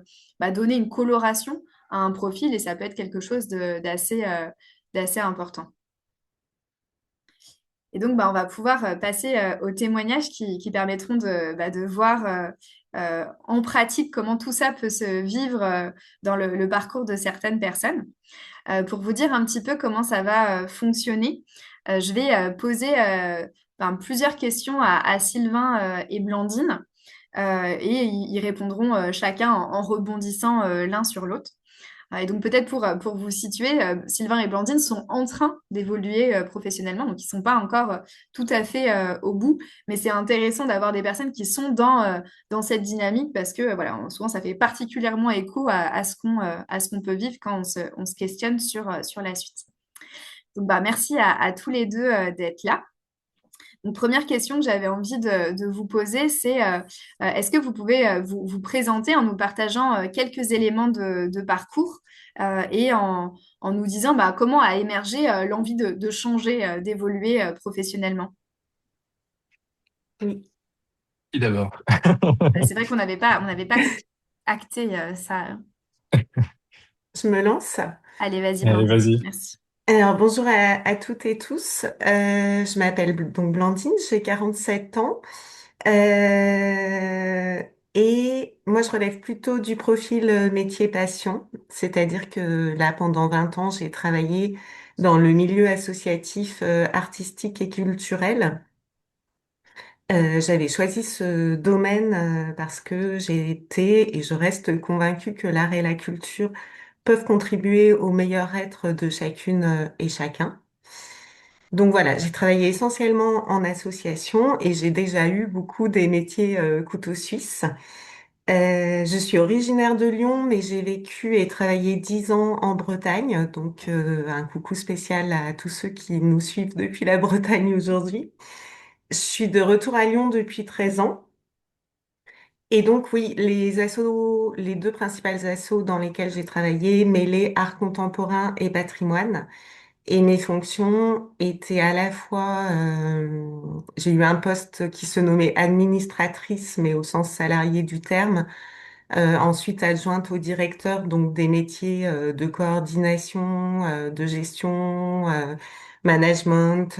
donner une coloration à un profil et ça peut être quelque chose d'assez important. Et donc, on va pouvoir passer aux témoignages qui permettront de voir en pratique comment tout ça peut se vivre dans le parcours de certaines personnes. Pour vous dire un petit peu comment ça va fonctionner, je vais poser plusieurs questions à Sylvain et Blandine et ils répondront chacun en rebondissant l'un sur l'autre. Et donc peut-être pour vous situer, Sylvain et Blandine sont en train d'évoluer professionnellement, donc ils ne sont pas encore tout à fait au bout, mais c'est intéressant d'avoir des personnes qui sont dans cette dynamique parce que voilà, souvent ça fait particulièrement écho à ce qu'on peut vivre quand on se questionne sur la suite. Donc merci à tous les deux d'être là. Donc, première question que j'avais envie de vous poser, c'est est-ce que vous pouvez vous présenter en nous partageant quelques éléments de parcours et en nous disant comment a émergé l'envie de changer, d'évoluer professionnellement? Oui. Qui d'abord? C'est vrai on n'avait pas acté ça. Je me lance. Allez, vas-y, Allez, Blandine. vas-y. Merci. Alors, bonjour à toutes et tous. Je m'appelle donc Blandine, j'ai 47 ans. Euh, et moi, je relève plutôt du profil métier passion. C'est-à-dire que là, pendant 20 ans, j'ai travaillé dans le milieu associatif, artistique et culturel. J'avais choisi ce domaine parce que j'ai été et je reste convaincue que l'art et la culture peuvent contribuer au meilleur être de chacune et chacun. Donc voilà, j'ai travaillé essentiellement en association et j'ai déjà eu beaucoup des métiers couteau suisse. Je suis originaire de Lyon, mais j'ai vécu et travaillé 10 ans en Bretagne. Donc un coucou spécial à tous ceux qui nous suivent depuis la Bretagne aujourd'hui. Je suis de retour à Lyon depuis 13 ans. Et donc oui, les deux principales assos dans lesquelles j'ai travaillé, mêlaient art contemporain et patrimoine. Et mes fonctions étaient à la fois, j'ai eu un poste qui se nommait administratrice, mais au sens salarié du terme. Ensuite adjointe au directeur, donc des métiers de coordination, de gestion, management.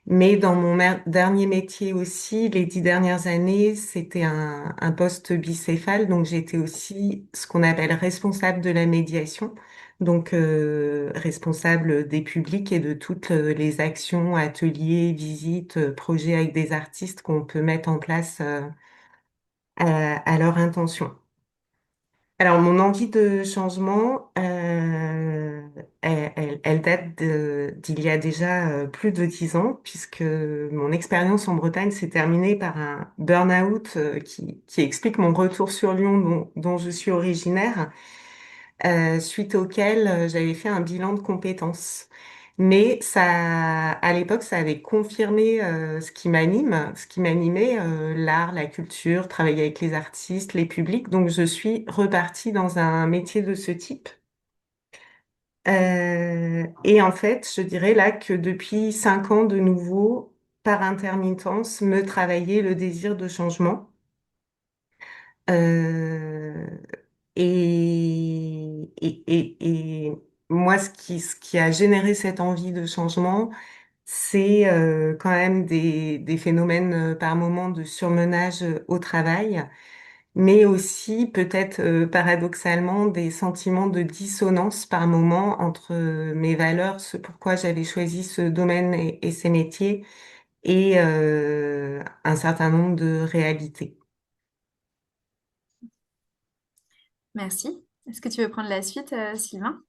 Mais dans mon dernier métier aussi, les 10 dernières années, c'était un poste bicéphale, donc j'étais aussi ce qu'on appelle responsable de la médiation, donc responsable des publics et de toutes les actions, ateliers, visites, projets avec des artistes qu'on peut mettre en place à leur intention. Alors, mon envie de changement, elle date d'il y a déjà plus de 10 ans, puisque mon expérience en Bretagne s'est terminée par un burn-out qui explique mon retour sur Lyon, dont je suis originaire, suite auquel j'avais fait un bilan de compétences. Mais ça, à l'époque, ça avait confirmé ce qui m'animait, l'art, la culture, travailler avec les artistes, les publics. Donc, je suis repartie dans un métier de ce type. Et en fait, je dirais là que depuis 5 ans de nouveau, par intermittence, me travaillait le désir de changement. Euh, et moi, ce qui a généré cette envie de changement, c'est quand même des phénomènes par moments de surmenage au travail, mais aussi peut-être paradoxalement des sentiments de dissonance par moments entre mes valeurs, ce pourquoi j'avais choisi ce domaine et ces métiers, et un certain nombre de réalités. Merci. Est-ce que tu veux prendre la suite, Sylvain?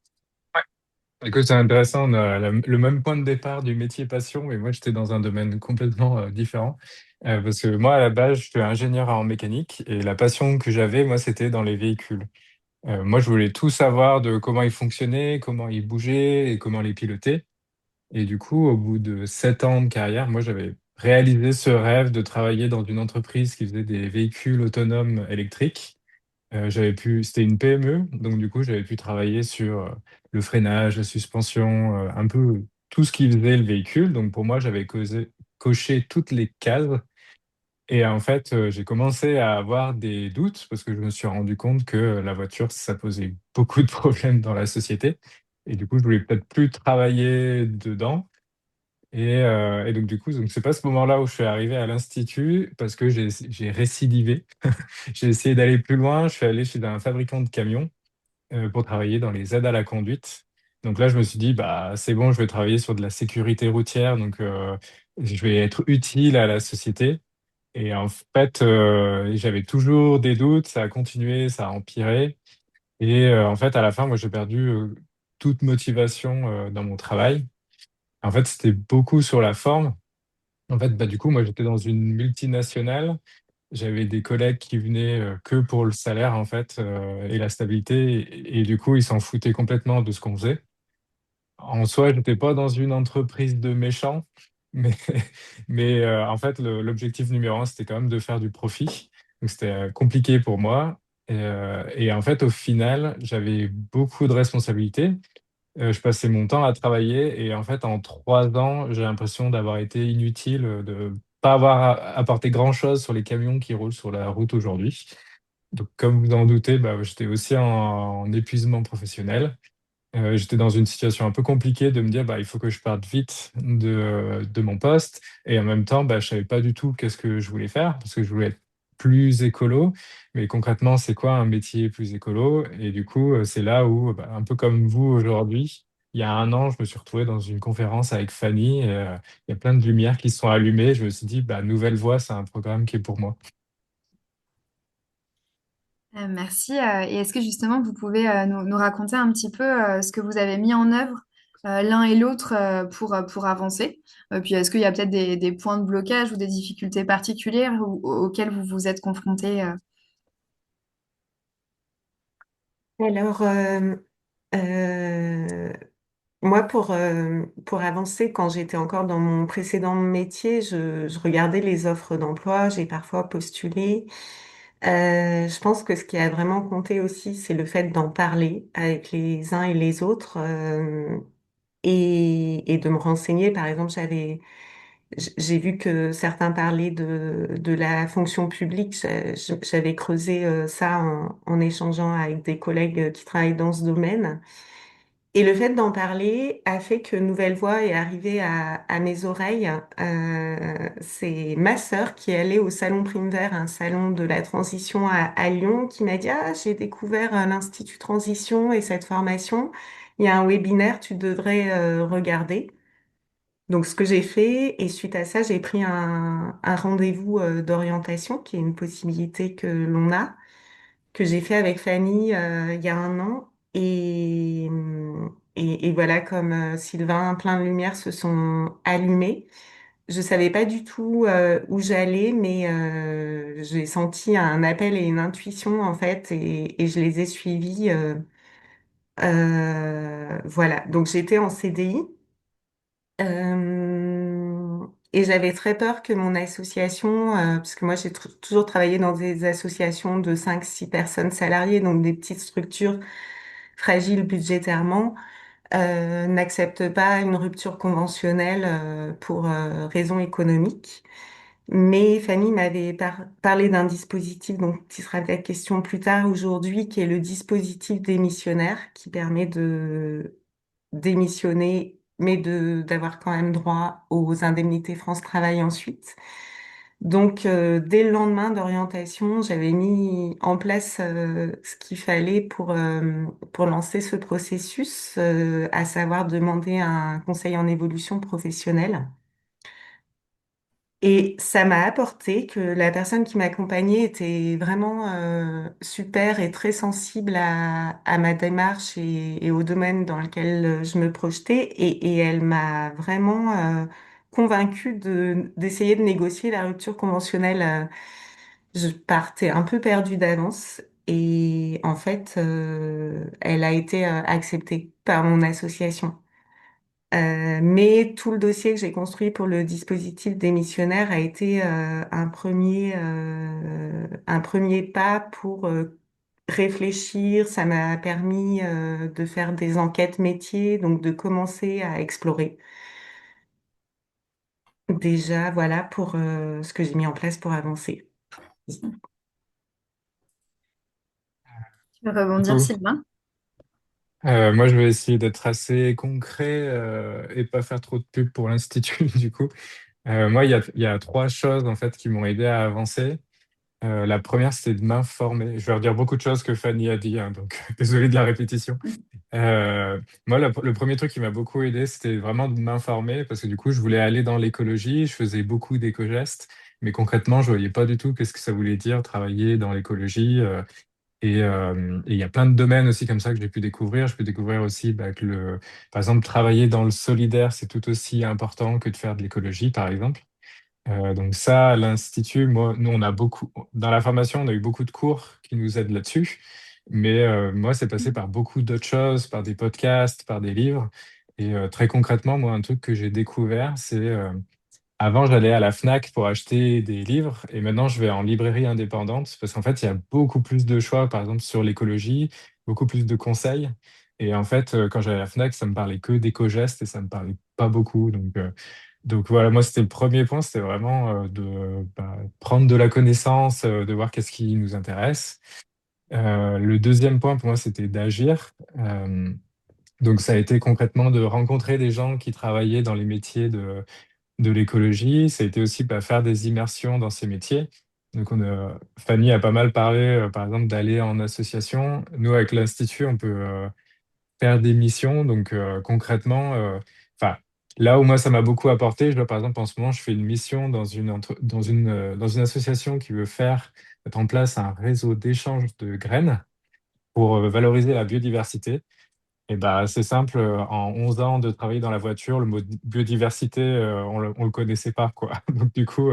Écoute, c'est intéressant, on a le même point de départ du métier passion, mais moi j'étais dans un domaine complètement différent. Parce que moi à la base, je suis ingénieur en mécanique et la passion que j'avais, moi, c'était dans les véhicules. Moi, je voulais tout savoir de comment ils fonctionnaient, comment ils bougeaient et comment les piloter. Et du coup, au bout de 7 ans de carrière, moi j'avais réalisé ce rêve de travailler dans une entreprise qui faisait des véhicules autonomes électriques. C'était une PME, donc du coup, j'avais pu travailler sur le freinage, la suspension, un peu tout ce qui faisait le véhicule. Donc pour moi, j'avais coché toutes les cases. Et en fait, j'ai commencé à avoir des doutes parce que je me suis rendu compte que la voiture, ça posait beaucoup de problèmes dans la société. Et du coup, je voulais peut-être plus travailler dedans. Et donc du coup, donc c'est pas ce moment-là où je suis arrivé à l'institut parce que j'ai récidivé. J'ai essayé d'aller plus loin. Je suis allé chez un fabricant de camions pour travailler dans les aides à la conduite. Donc là, je me suis dit, bah, c'est bon, je vais travailler sur de la sécurité routière. Donc, je vais être utile à la société. Et en fait, j'avais toujours des doutes. Ça a continué, ça a empiré. Et en fait, à la fin, moi, j'ai perdu toute motivation dans mon travail. En fait, c'était beaucoup sur la forme. En fait, bah, du coup, moi, j'étais dans une multinationale. J'avais des collègues qui venaient que pour le salaire, en fait, et la stabilité. Et du coup, ils s'en foutaient complètement de ce qu'on faisait. En soi, je n'étais pas dans une entreprise de méchants, mais, mais en fait, l'objectif numéro un, c'était quand même de faire du profit. Donc, c'était compliqué pour moi. Et en fait, au final, j'avais beaucoup de responsabilités. Je passais mon temps à travailler et en fait, en 3 ans, j'ai l'impression d'avoir été inutile, de pas avoir apporté grand-chose sur les camions qui roulent sur la route aujourd'hui. Donc, comme vous en doutez, bah, j'étais aussi en épuisement professionnel. J'étais dans une situation un peu compliquée de me dire, bah, il faut que je parte vite de mon poste. Et en même temps, bah, je savais pas du tout qu'est-ce que je voulais faire parce que je voulais être plus écolo. Mais concrètement, c'est quoi un métier plus écolo? Et du coup, c'est là où, bah, un peu comme vous aujourd'hui, il y a un an, je me suis retrouvé dans une conférence avec Fanny. Et, il y a plein de lumières qui se sont allumées. Je me suis dit, bah, Nouvelle Voie, c'est un programme qui est pour moi. Merci. Et est-ce que justement, vous pouvez nous raconter un petit peu ce que vous avez mis en œuvre l'un et l'autre pour avancer? Puis est-ce qu'il y a peut-être des points de blocage ou des difficultés particulières auxquelles vous vous êtes confrontés Alors, euh, moi, pour avancer, quand j'étais encore dans mon précédent métier, je regardais les offres d'emploi, j'ai parfois postulé. Je pense que ce qui a vraiment compté aussi, c'est le fait d'en parler avec les uns et les autres et de me renseigner. Par exemple, j'ai vu que certains parlaient de la fonction publique. J'avais creusé ça en échangeant avec des collègues qui travaillent dans ce domaine. Et le fait d'en parler a fait que Nouvelle Voix est arrivée à mes oreilles. C'est ma sœur qui est allée au Salon Prime Vert, un salon de la transition à Lyon, qui m'a dit, ah, j'ai découvert l'Institut Transition et cette formation. Il y a un webinaire, tu devrais regarder. Donc, ce que j'ai fait, et suite à ça, j'ai pris un rendez-vous d'orientation, qui est une possibilité que l'on a, que j'ai fait avec Fanny il y a un an. Et voilà, comme Sylvain, plein de lumières se sont allumées. Je savais pas du tout où j'allais, mais j'ai senti un appel et une intuition en fait, et je les ai suivis. Voilà, donc j'étais en CDI. Et j'avais très peur que mon association, parce que moi j'ai toujours travaillé dans des associations de 5, 6 personnes salariées, donc des petites structures fragiles budgétairement, n'accepte pas une rupture conventionnelle pour raisons économiques. Mais Fanny m'avait parlé d'un dispositif, donc qui sera peut-être question plus tard aujourd'hui, qui est le dispositif démissionnaire, qui permet de démissionner, mais d'avoir quand même droit aux indemnités France Travail ensuite. Donc, dès le lendemain d'orientation, j'avais mis en place ce qu'il fallait pour lancer ce processus, à savoir demander un conseil en évolution professionnelle. Et ça m'a apporté que la personne qui m'accompagnait était vraiment super et très sensible à ma démarche et au domaine dans lequel je me projetais. Et elle m'a vraiment convaincue d'essayer de négocier la rupture conventionnelle. Je partais un peu perdue d'avance. Et en fait, elle a été acceptée par mon association. Mais tout le dossier que j'ai construit pour le dispositif démissionnaire a été un premier pas pour réfléchir. Ça m'a permis de faire des enquêtes métiers, donc de commencer à explorer. Déjà, voilà pour ce que j'ai mis en place pour avancer. Tu veux Du rebondir, coup, Sylvain? moi, je vais essayer d'être assez concret et pas faire trop de pub pour l'Institut, du coup. Moi, il y a trois choses en fait qui m'ont aidé à avancer. La première, c'était de m'informer. Je vais redire beaucoup de choses que Fanny a dit, hein, donc désolé de la répétition. Moi, le premier truc qui m'a beaucoup aidé, c'était vraiment de m'informer parce que du coup, je voulais aller dans l'écologie. Je faisais beaucoup d'éco-gestes, mais concrètement, je voyais pas du tout qu'est-ce que ça voulait dire travailler dans l'écologie. Et il y a plein de domaines aussi comme ça que j'ai pu découvrir. Je peux découvrir aussi bah, par exemple, travailler dans le solidaire, c'est tout aussi important que de faire de l'écologie, par exemple. Donc ça, à l'Institut, moi, nous, on a beaucoup, dans la formation, on a eu beaucoup de cours qui nous aident là-dessus. Mais moi, c'est passé par beaucoup d'autres choses, par des podcasts, par des livres. Et très concrètement, moi, un truc que j'ai découvert, c'est avant, j'allais à la Fnac pour acheter des livres et maintenant, je vais en librairie indépendante parce qu'en fait, il y a beaucoup plus de choix, par exemple, sur l'écologie, beaucoup plus de conseils. Et en fait, quand j'allais à la Fnac, ça me parlait que d'éco-gestes et ça me parlait pas beaucoup. Donc voilà, moi, c'était le premier point, c'était vraiment de prendre de la connaissance, de voir qu'est-ce qui nous intéresse. Le deuxième point, pour moi, c'était d'agir. Donc ça a été concrètement de rencontrer des gens qui travaillaient dans les métiers de l'écologie. Ça a été aussi faire des immersions dans ces métiers. Donc, Fanny a pas mal parlé, par exemple, d'aller en association. Nous, avec l'Institut, on peut faire des missions. Donc, concrètement, enfin, là où moi, ça m'a beaucoup apporté, par exemple, en ce moment, je fais une mission dans une association qui veut mettre en place un réseau d'échange de graines pour valoriser la biodiversité. Et bah, c'est simple, en 11 ans de travailler dans la voiture, le mot biodiversité, on le connaissait pas, quoi. Donc, du coup,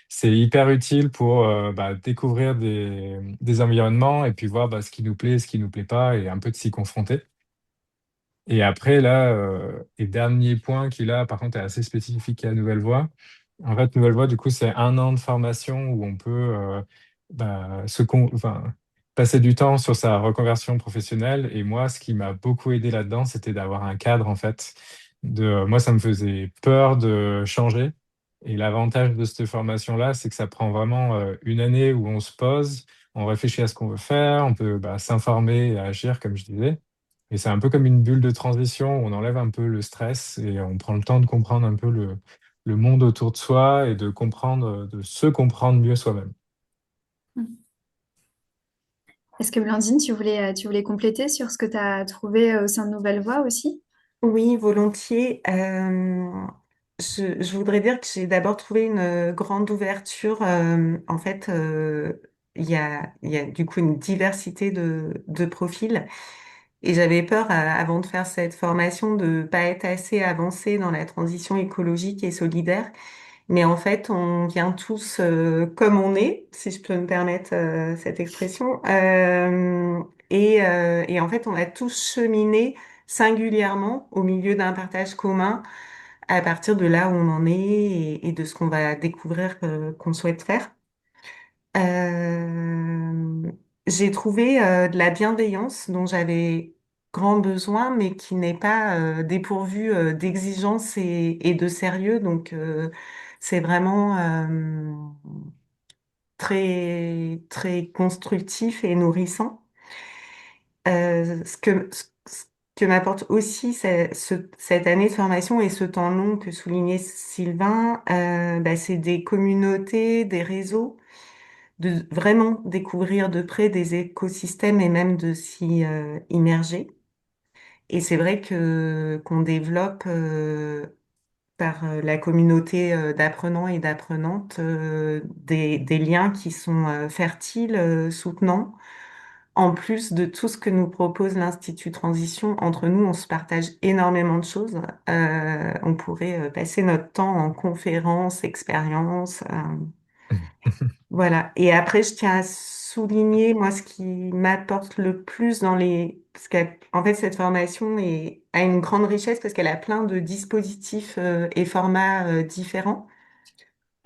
c'est hyper utile pour bah, découvrir des environnements et puis voir bah, ce qui nous plaît, ce qui nous plaît pas et un peu de s'y confronter. Et après, là, et dernier point qui, là, par contre, est assez spécifique à Nouvelle Voie. En fait, Nouvelle Voie, du coup, c'est 1 an de formation où on peut bah, enfin, passer du temps sur sa reconversion professionnelle. Et moi, ce qui m'a beaucoup aidé là-dedans, c'était d'avoir un cadre, en fait. Moi, ça me faisait peur de changer. Et l'avantage de cette formation-là, c'est que ça prend vraiment 1 année où on se pose, on réfléchit à ce qu'on veut faire, on peut bah, s'informer et agir, comme je disais. Et c'est un peu comme une bulle de transition où on enlève un peu le stress et on prend le temps de comprendre un peu le monde autour de soi et de comprendre, de se comprendre mieux soi-même. Est-ce que Blandine, tu voulais compléter sur ce que tu as trouvé au sein de Nouvelle Voix aussi? Oui, volontiers. Je voudrais dire que j'ai d'abord trouvé une grande ouverture. En fait, il y a du coup une diversité de profils. Et j'avais peur, avant de faire cette formation, de pas être assez avancée dans la transition écologique et solidaire. Mais en fait, on vient tous comme on est, si je peux me permettre cette expression. Et en fait, on va tous cheminer singulièrement au milieu d'un partage commun à partir de là où on en est et de ce qu'on va découvrir qu'on souhaite faire. Euh, j'ai trouvé de la bienveillance dont j'avais grand besoin, mais qui n'est pas dépourvue d'exigence et de sérieux. Donc, c'est vraiment très constructif et nourrissant. Ce que m'apporte aussi cette année de formation et ce temps long que soulignait Sylvain, bah, c'est des communautés, des réseaux, de vraiment découvrir de près des écosystèmes et même de s'y immerger. Et c'est vrai que qu'on développe par la communauté d'apprenants et d'apprenantes des liens qui sont fertiles, soutenants. En plus de tout ce que nous propose l'Institut Transition, entre nous, on se partage énormément de choses. On pourrait passer notre temps en conférences, expériences. Voilà. Et après, je tiens à souligner, moi, ce qui m'apporte le plus dans les... Parce qu'en fait, cette formation a une grande richesse parce qu'elle a plein de dispositifs et formats différents.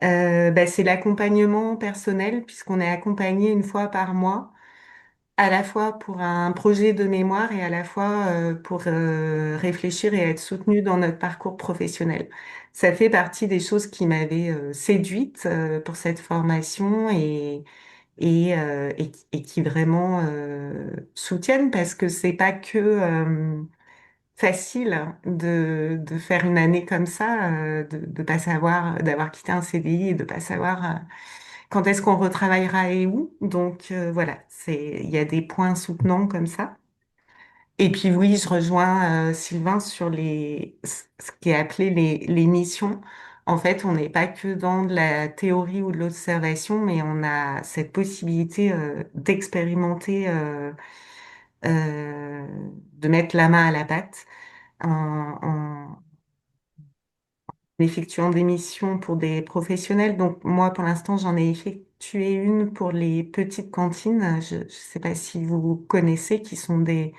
Bah, c'est l'accompagnement personnel, puisqu'on est accompagné 1 fois par mois, à la fois pour un projet de mémoire et à la fois pour réfléchir et être soutenu dans notre parcours professionnel. Ça fait partie des choses qui m'avaient séduite pour cette formation et qui vraiment soutiennent parce que c'est pas que facile de faire une année comme ça, de pas savoir, d'avoir quitté un CDI et de pas savoir quand est-ce qu'on retravaillera et où. Donc voilà, il y a des points soutenants comme ça. Et puis oui, je rejoins Sylvain sur ce qui est appelé les missions. En fait, on n'est pas que dans de la théorie ou de l'observation, mais on a cette possibilité d'expérimenter, de mettre la main à la pâte en effectuant des missions pour des professionnels. Donc moi, pour l'instant, j'en ai effectué une pour les petites cantines. Je ne sais pas si vous connaissez, qui sont des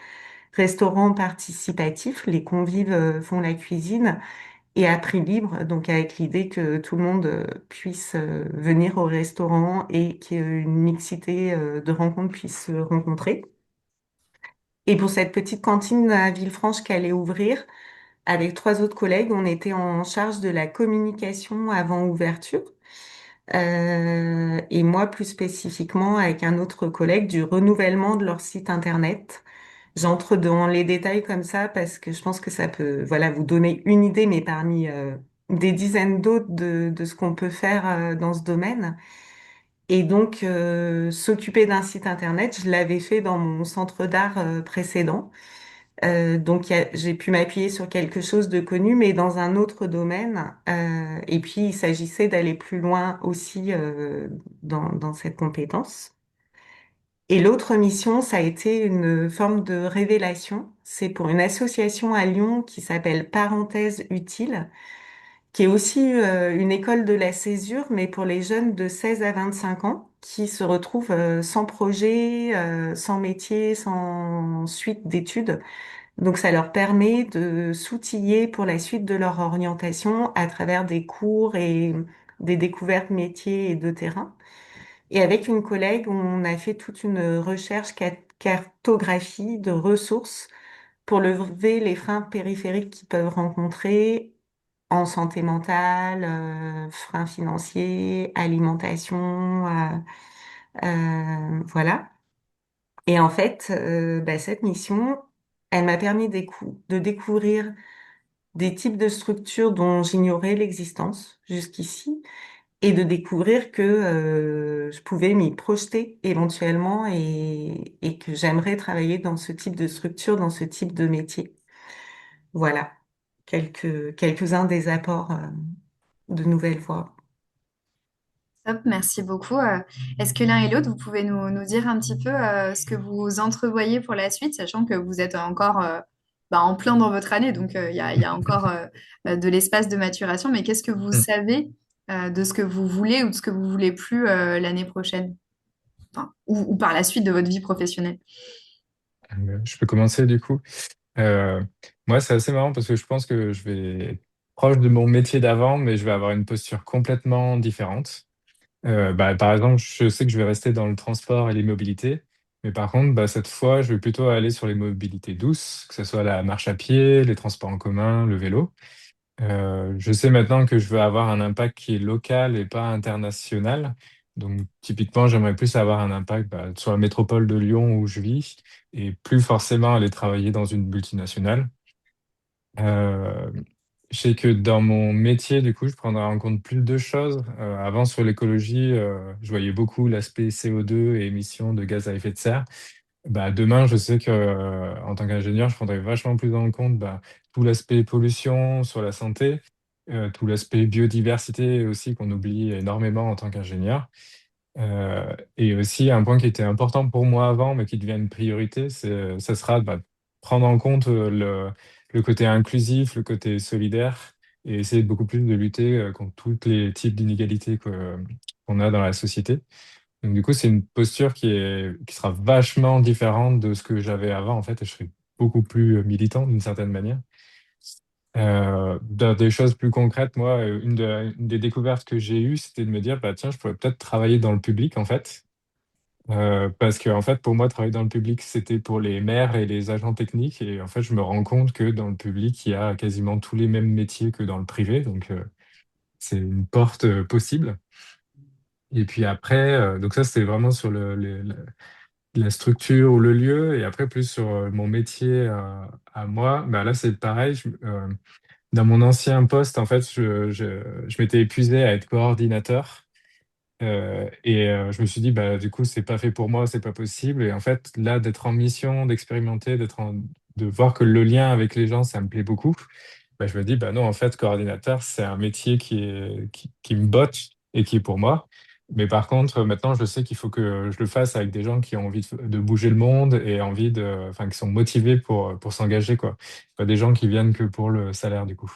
restaurants participatifs. Les convives font la cuisine et à prix libre, donc avec l'idée que tout le monde puisse venir au restaurant et qu'une mixité de rencontres puisse se rencontrer. Et pour cette petite cantine à Villefranche qui allait ouvrir, avec 3 autres collègues, on était en charge de la communication avant ouverture. Et moi, plus spécifiquement, avec un autre collègue, du renouvellement de leur site internet. J'entre dans les détails comme ça parce que je pense que ça peut, voilà, vous donner une idée, mais parmi des dizaines d'autres de ce qu'on peut faire dans ce domaine. Et donc, s'occuper d'un site internet, je l'avais fait dans mon centre d'art précédent. Donc, j'ai pu m'appuyer sur quelque chose de connu, mais dans un autre domaine. Et puis, il s'agissait d'aller plus loin aussi dans cette compétence. Et l'autre mission, ça a été une forme de révélation. C'est pour une association à Lyon qui s'appelle Parenthèse Utile, qui est aussi une école de la césure, mais pour les jeunes de 16 à 25 ans, qui se retrouvent sans projet, sans métier, sans suite d'études. Donc ça leur permet de s'outiller pour la suite de leur orientation à travers des cours et des découvertes métiers et de terrain. Et avec une collègue, on a fait toute une recherche cartographie de ressources pour lever les freins périphériques qu'ils peuvent rencontrer en santé mentale, freins financiers, alimentation, voilà. Et en fait, bah, cette mission, elle m'a permis de découvrir des types de structures dont j'ignorais l'existence jusqu'ici et de découvrir que je pouvais m'y projeter éventuellement et que j'aimerais travailler dans ce type de structure, dans ce type de métier. Voilà, quelques-uns des apports de nouvelles voies. Top, merci beaucoup. Est-ce que l'un et l'autre, vous pouvez nous dire un petit peu ce que vous entrevoyez pour la suite, sachant que vous êtes encore en plein dans votre année, donc il y a encore de l'espace de maturation, mais qu'est-ce que vous savez de ce que vous voulez ou de ce que vous voulez plus l'année prochaine, enfin, ou par la suite de votre vie professionnelle? Je peux commencer du coup. Euh, Moi, c'est assez marrant parce que je pense que je vais être proche de mon métier d'avant, mais je vais avoir une posture complètement différente. Par exemple, je sais que je vais rester dans le transport et les mobilités, mais par contre, cette fois, je vais plutôt aller sur les mobilités douces, que ce soit la marche à pied, les transports en commun, le vélo. Je sais maintenant que je veux avoir un impact qui est local et pas international. Donc, typiquement, j'aimerais plus avoir un impact sur la métropole de Lyon où je vis et plus forcément aller travailler dans une multinationale. Euh, je sais que dans mon métier, du coup, je prendrai en compte plus de choses. Avant, sur l'écologie, je voyais beaucoup l'aspect CO2 et émissions de gaz à effet de serre. Demain, je sais que, en tant qu'ingénieur, je prendrai vachement plus en compte tout l'aspect pollution sur la santé, tout l'aspect biodiversité aussi qu'on oublie énormément en tant qu'ingénieur. Et aussi, un point qui était important pour moi avant, mais qui devient une priorité, ça sera prendre en compte le côté inclusif, le côté solidaire, et essayer beaucoup plus de lutter contre tous les types d'inégalités qu'on a dans la société. Donc, du coup, c'est une posture qui sera vachement différente de ce que j'avais avant, en fait, et je serai beaucoup plus militant d'une certaine manière. Dans des choses plus concrètes, moi, une des découvertes que j'ai eues, c'était de me dire, tiens, je pourrais peut-être travailler dans le public, en fait. Parce que, en fait, pour moi, travailler dans le public, c'était pour les maires et les agents techniques. Et en fait, je me rends compte que dans le public, il y a quasiment tous les mêmes métiers que dans le privé. Donc, c'est une porte possible. Et puis après, donc ça, c'était vraiment sur la structure ou le lieu. Et après, plus sur mon métier à moi, là, c'est pareil. Dans mon ancien poste, en fait, je m'étais épuisé à être coordinateur. Je me suis dit, du coup, c'est pas fait pour moi, c'est pas possible. Et en fait, là, d'être en mission, d'expérimenter, de voir que le lien avec les gens, ça me plaît beaucoup. Je me dis, non, en fait, coordinateur, c'est un métier qui me botte et qui est pour moi. Mais par contre, maintenant, je sais qu'il faut que je le fasse avec des gens qui ont envie de bouger le monde et enfin, qui sont motivés pour s'engager, quoi. Pas des gens qui viennent que pour le salaire, du coup.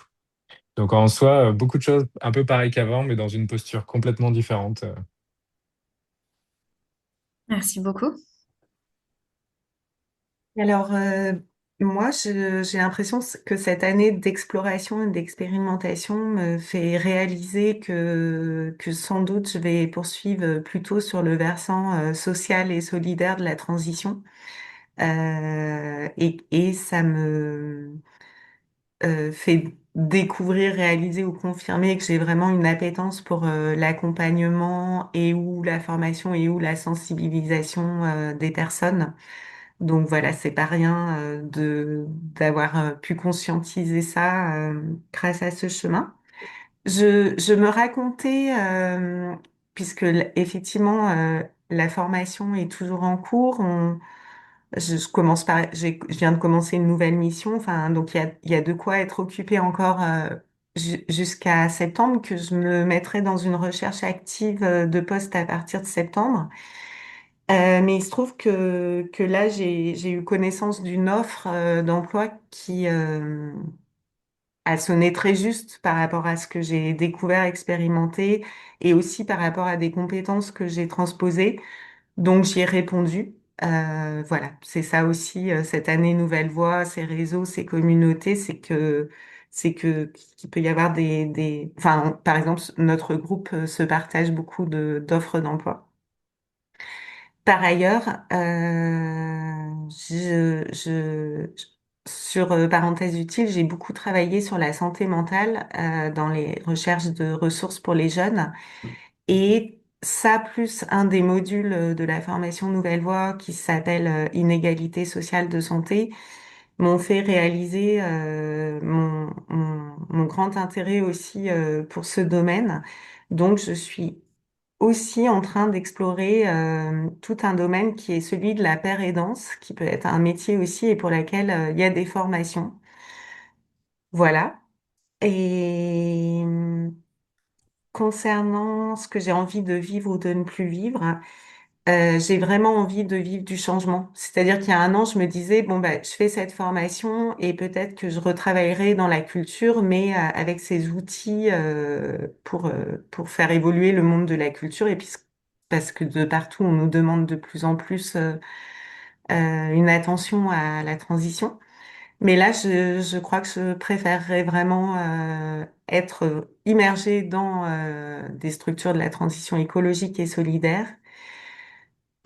Donc, en soi, beaucoup de choses un peu pareilles qu'avant, mais dans une posture complètement différente. Merci beaucoup. Alors, moi, j'ai l'impression que cette année d'exploration et d'expérimentation me fait réaliser que sans doute je vais poursuivre plutôt sur le versant social et solidaire de la transition. Et ça me fait découvrir, réaliser ou confirmer que j'ai vraiment une appétence pour l'accompagnement et ou la formation et ou la sensibilisation des personnes. Donc voilà, c'est pas rien de d'avoir pu conscientiser ça grâce à ce chemin. Je me racontais, puisque effectivement la formation est toujours en cours, je commence par, je viens de commencer une nouvelle mission, enfin donc il y a de quoi être occupé encore jusqu'à septembre, que je me mettrai dans une recherche active de poste à partir de septembre. Mais il se trouve que là, j'ai eu connaissance d'une offre d'emploi qui a sonné très juste par rapport à ce que j'ai découvert, expérimenté, et aussi par rapport à des compétences que j'ai transposées. Donc, j'y ai répondu. Voilà, c'est ça aussi, cette année Nouvelle Voix, ces réseaux, ces communautés, c'est que qu'il peut y avoir enfin, par exemple, notre groupe se partage beaucoup d'offres d'emploi. Par ailleurs, sur parenthèse utile, j'ai beaucoup travaillé sur la santé mentale dans les recherches de ressources pour les jeunes. Et ça, plus un des modules de la formation Nouvelle Voie qui s'appelle Inégalité sociale de santé, m'ont fait réaliser mon grand intérêt aussi pour ce domaine. Donc, je suis aussi en train d'explorer tout un domaine qui est celui de la paire et danse, qui peut être un métier aussi et pour laquelle il y a des formations. Voilà. Et concernant ce que j'ai envie de vivre ou de ne plus vivre, j'ai vraiment envie de vivre du changement. C'est-à-dire qu'il y a un an, je me disais, bon, bah, je fais cette formation et peut-être que je retravaillerai dans la culture, mais avec ces outils pour faire évoluer le monde de la culture. Et puis, parce que de partout, on nous demande de plus en plus une attention à la transition. Mais là, je crois que je préférerais vraiment être immergée dans des structures de la transition écologique et solidaire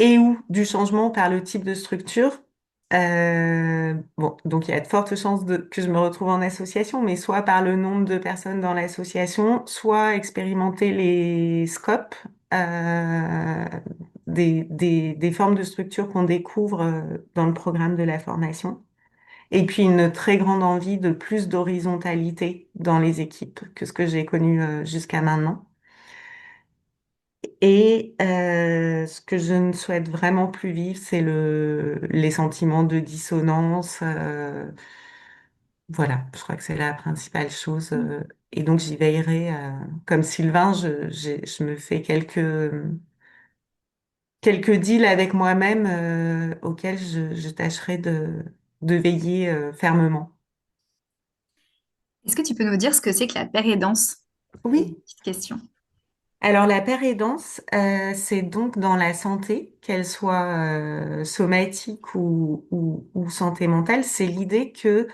et ou du changement par le type de structure. Bon, donc il y a de fortes chances que je me retrouve en association, mais soit par le nombre de personnes dans l'association, soit expérimenter les scopes des formes de structures qu'on découvre dans le programme de la formation. Et puis une très grande envie de plus d'horizontalité dans les équipes que ce que j'ai connu jusqu'à maintenant. Et ce que je ne souhaite vraiment plus vivre, c'est les sentiments de dissonance. Voilà, je crois que c'est la principale chose. Et donc j'y veillerai. Comme Sylvain, je me fais quelques deals avec moi-même auxquels je tâcherai de veiller fermement. Est-ce que tu peux nous dire ce que c'est que la pérédance? Une Oui. petite question. Alors la pérédance, c'est donc dans la santé, qu'elle soit somatique ou santé mentale, c'est l'idée que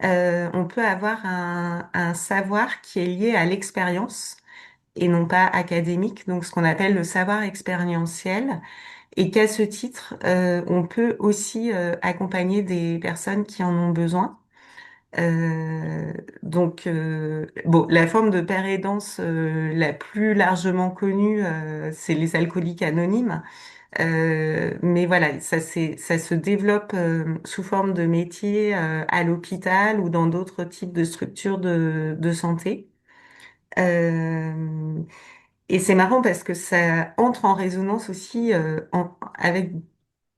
on peut avoir un savoir qui est lié à l'expérience et non pas académique, donc ce qu'on appelle le savoir expérientiel, et qu'à ce titre, on peut aussi accompagner des personnes qui en ont besoin. Bon, la forme de pérédance la plus largement connue, c'est les alcooliques anonymes. Mais voilà, ça se développe sous forme de métier à l'hôpital ou dans d'autres types de structures de santé. Euh, et c'est marrant parce que ça entre en résonance aussi avec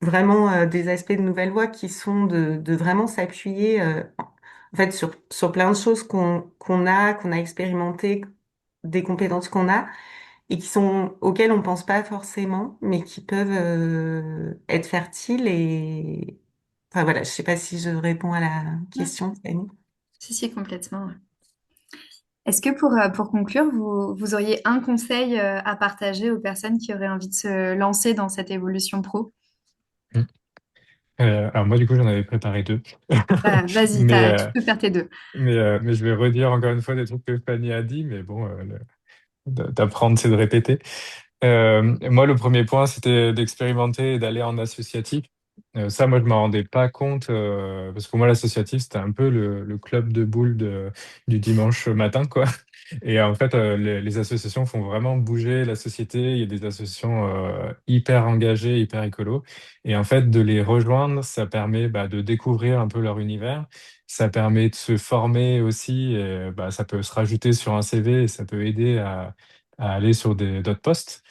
vraiment des aspects de nouvelle voie qui sont de vraiment s'appuyer en fait sur plein de choses qu'on a expérimentées, des compétences qu'on a et qui sont auxquelles on pense pas forcément, mais qui peuvent être fertiles et enfin voilà, je sais pas si je réponds à la Ouais. question, Fanny. Si, si, complètement. Ouais. Est-ce que pour conclure, vous auriez un conseil à partager aux personnes qui auraient envie de se lancer dans cette évolution pro? Mm. Alors moi, du coup, j'en avais préparé deux. Bah, vas-y, Mais, tu peux faire tes deux. mais je vais redire encore une fois des trucs que Fanny a dit, mais bon, d'apprendre, c'est de répéter. Moi, le premier point, c'était d'expérimenter et d'aller en associatif. Ça, moi, je m'en rendais pas compte parce que moi, l'associatif, c'était un peu le club de boules du dimanche matin, quoi. Et en fait, les associations font vraiment bouger la société. Il y a des associations hyper engagées, hyper écolo. Et en fait, de les rejoindre, ça permet bah, de découvrir un peu leur univers. Ça permet de se former aussi. Et, bah, ça peut se rajouter sur un CV et ça peut aider à aller sur d'autres postes.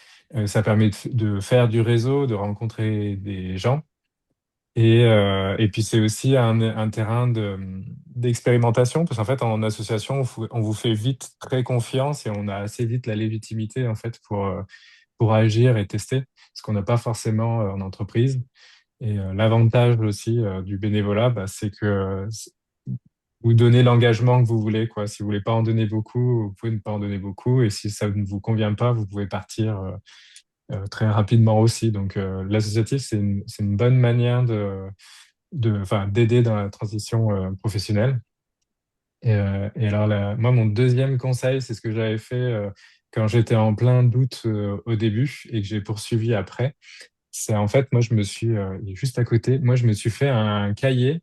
Ça permet de faire du réseau, de rencontrer des gens. Et puis c'est aussi un terrain d'expérimentation, parce qu'en fait, en association, on vous fait vite très confiance et on a assez vite la légitimité en fait pour agir et tester, ce qu'on n'a pas forcément en entreprise. Et l'avantage aussi du bénévolat, bah, c'est que vous donnez l'engagement que vous voulez, quoi. Si vous voulez pas en donner beaucoup, vous pouvez ne pas en donner beaucoup. Et si ça ne vous convient pas, vous pouvez partir très rapidement aussi. Donc, l'associatif, c'est une bonne manière enfin, d'aider dans la transition professionnelle. Et alors, moi, mon deuxième conseil, c'est ce que j'avais fait quand j'étais en plein doute au début et que j'ai poursuivi après. C'est en fait, moi, il est juste à côté, moi, je me suis fait un cahier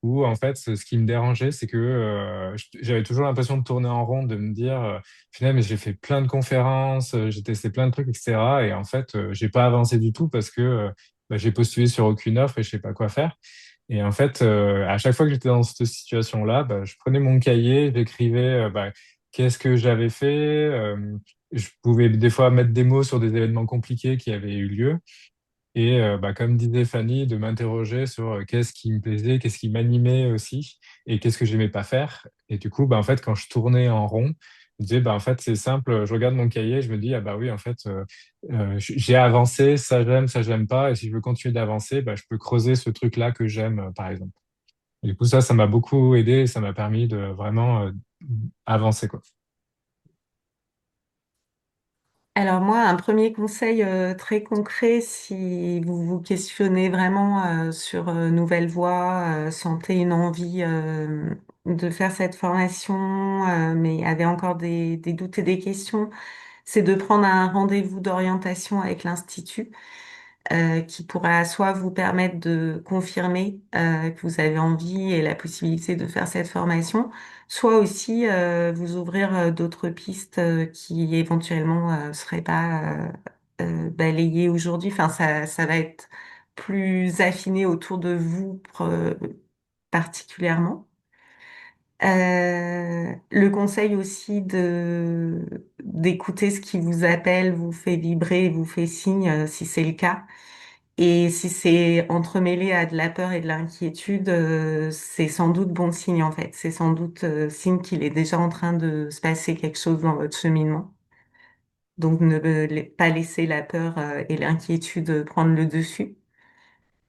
où, en fait, ce qui me dérangeait, c'est que j'avais toujours l'impression de tourner en rond, de me dire, finalement, mais j'ai fait plein de conférences, j'ai testé plein de trucs, etc. Et en fait, j'ai pas avancé du tout parce que bah, j'ai postulé sur aucune offre et je sais pas quoi faire. Et en fait, à chaque fois que j'étais dans cette situation-là, bah, je prenais mon cahier, j'écrivais bah, qu'est-ce que j'avais fait. Je pouvais des fois mettre des mots sur des événements compliqués qui avaient eu lieu. Et bah, comme disait Fanny, de m'interroger sur qu'est-ce qui me plaisait, qu'est-ce qui m'animait aussi, et qu'est-ce que j'aimais pas faire. Et du coup, bah, en fait, quand je tournais en rond, je disais, bah, en fait, c'est simple, je regarde mon cahier, je me dis, ah bah oui, en fait, j'ai avancé, ça j'aime pas, et si je veux continuer d'avancer, bah, je peux creuser ce truc-là que j'aime, par exemple. Et du coup, ça m'a beaucoup aidé, et ça m'a permis de vraiment avancer, quoi. Alors moi, un premier conseil très concret, si vous vous questionnez vraiment sur Nouvelle Voie, sentez une envie de faire cette formation, mais avez encore des doutes et des questions, c'est de prendre un rendez-vous d'orientation avec l'Institut qui pourra soit vous permettre de confirmer que vous avez envie et la possibilité de faire cette formation, soit aussi vous ouvrir d'autres pistes qui éventuellement seraient pas balayées aujourd'hui. Enfin, ça va être plus affiné autour de vous particulièrement. Le conseil aussi d'écouter ce qui vous appelle, vous fait vibrer, vous fait signe, si c'est le cas. Et si c'est entremêlé à de la peur et de l'inquiétude, c'est sans doute bon signe en fait. C'est sans doute signe qu'il est déjà en train de se passer quelque chose dans votre cheminement. Donc ne pas laisser la peur et l'inquiétude prendre le dessus.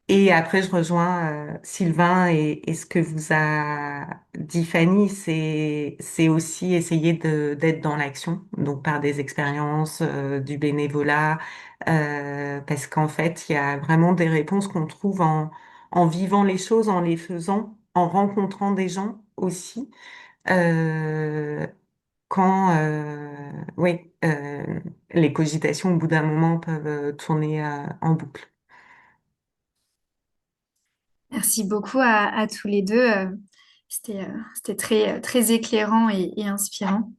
Et après, je rejoins Sylvain et ce que vous a dit Fanny, c'est aussi essayer d'être dans l'action, donc par des expériences, du bénévolat, parce qu'en fait, il y a vraiment des réponses qu'on trouve en vivant les choses, en les faisant, en rencontrant des gens aussi, euh, quand oui, les cogitations au bout d'un moment peuvent tourner en boucle. Merci beaucoup à tous les deux. C'était très éclairant et inspirant.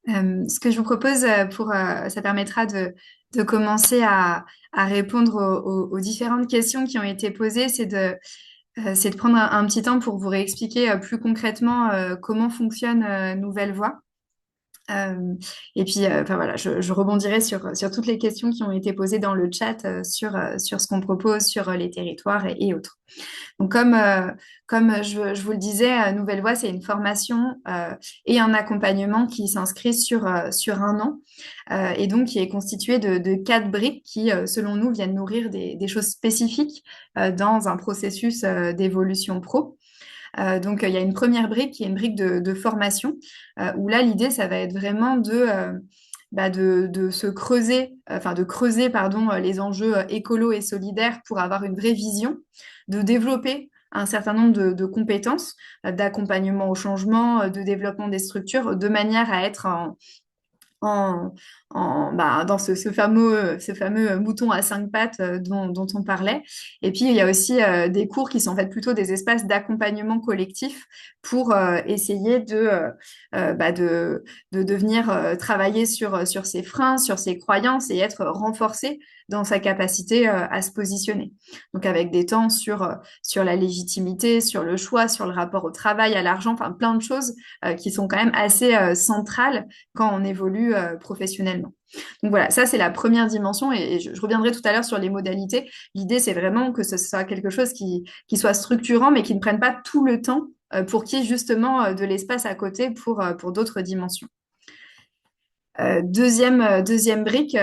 Ce que je vous propose ça permettra de commencer à répondre aux différentes questions qui ont été posées, c'est de prendre un petit temps pour vous réexpliquer plus concrètement comment fonctionne Nouvelle Voie. Euh, et puis, enfin voilà, je rebondirai sur toutes les questions qui ont été posées dans le chat sur ce qu'on propose, sur les territoires et autres. Donc, comme je vous le disais, Nouvelle Voie, c'est une formation et un accompagnement qui s'inscrit sur un an et donc qui est constitué de 4 briques qui, selon nous, viennent nourrir des choses spécifiques dans un processus d'évolution pro. Donc, il y a une première brique qui est une brique de formation, où là, l'idée, ça va être vraiment de se creuser, enfin de creuser, pardon, les enjeux écolo et solidaires pour avoir une vraie vision, de développer un certain nombre de compétences d'accompagnement au changement, de développement des structures, de manière à être en, dans ce fameux mouton à 5 pattes dont on parlait. Et puis, il y a aussi des cours qui sont en fait plutôt des espaces d'accompagnement collectif pour essayer de venir travailler sur ses freins, sur ses croyances et être renforcé dans sa capacité à se positionner. Donc, avec des temps sur la légitimité, sur le choix, sur le rapport au travail, à l'argent, enfin plein de choses qui sont quand même assez centrales quand on évolue professionnellement. Donc voilà, ça c'est la première dimension et je reviendrai tout à l'heure sur les modalités. L'idée c'est vraiment que ce soit quelque chose qui soit structurant mais qui ne prenne pas tout le temps pour qu'il y ait justement de l'espace à côté pour d'autres dimensions. Deuxième brique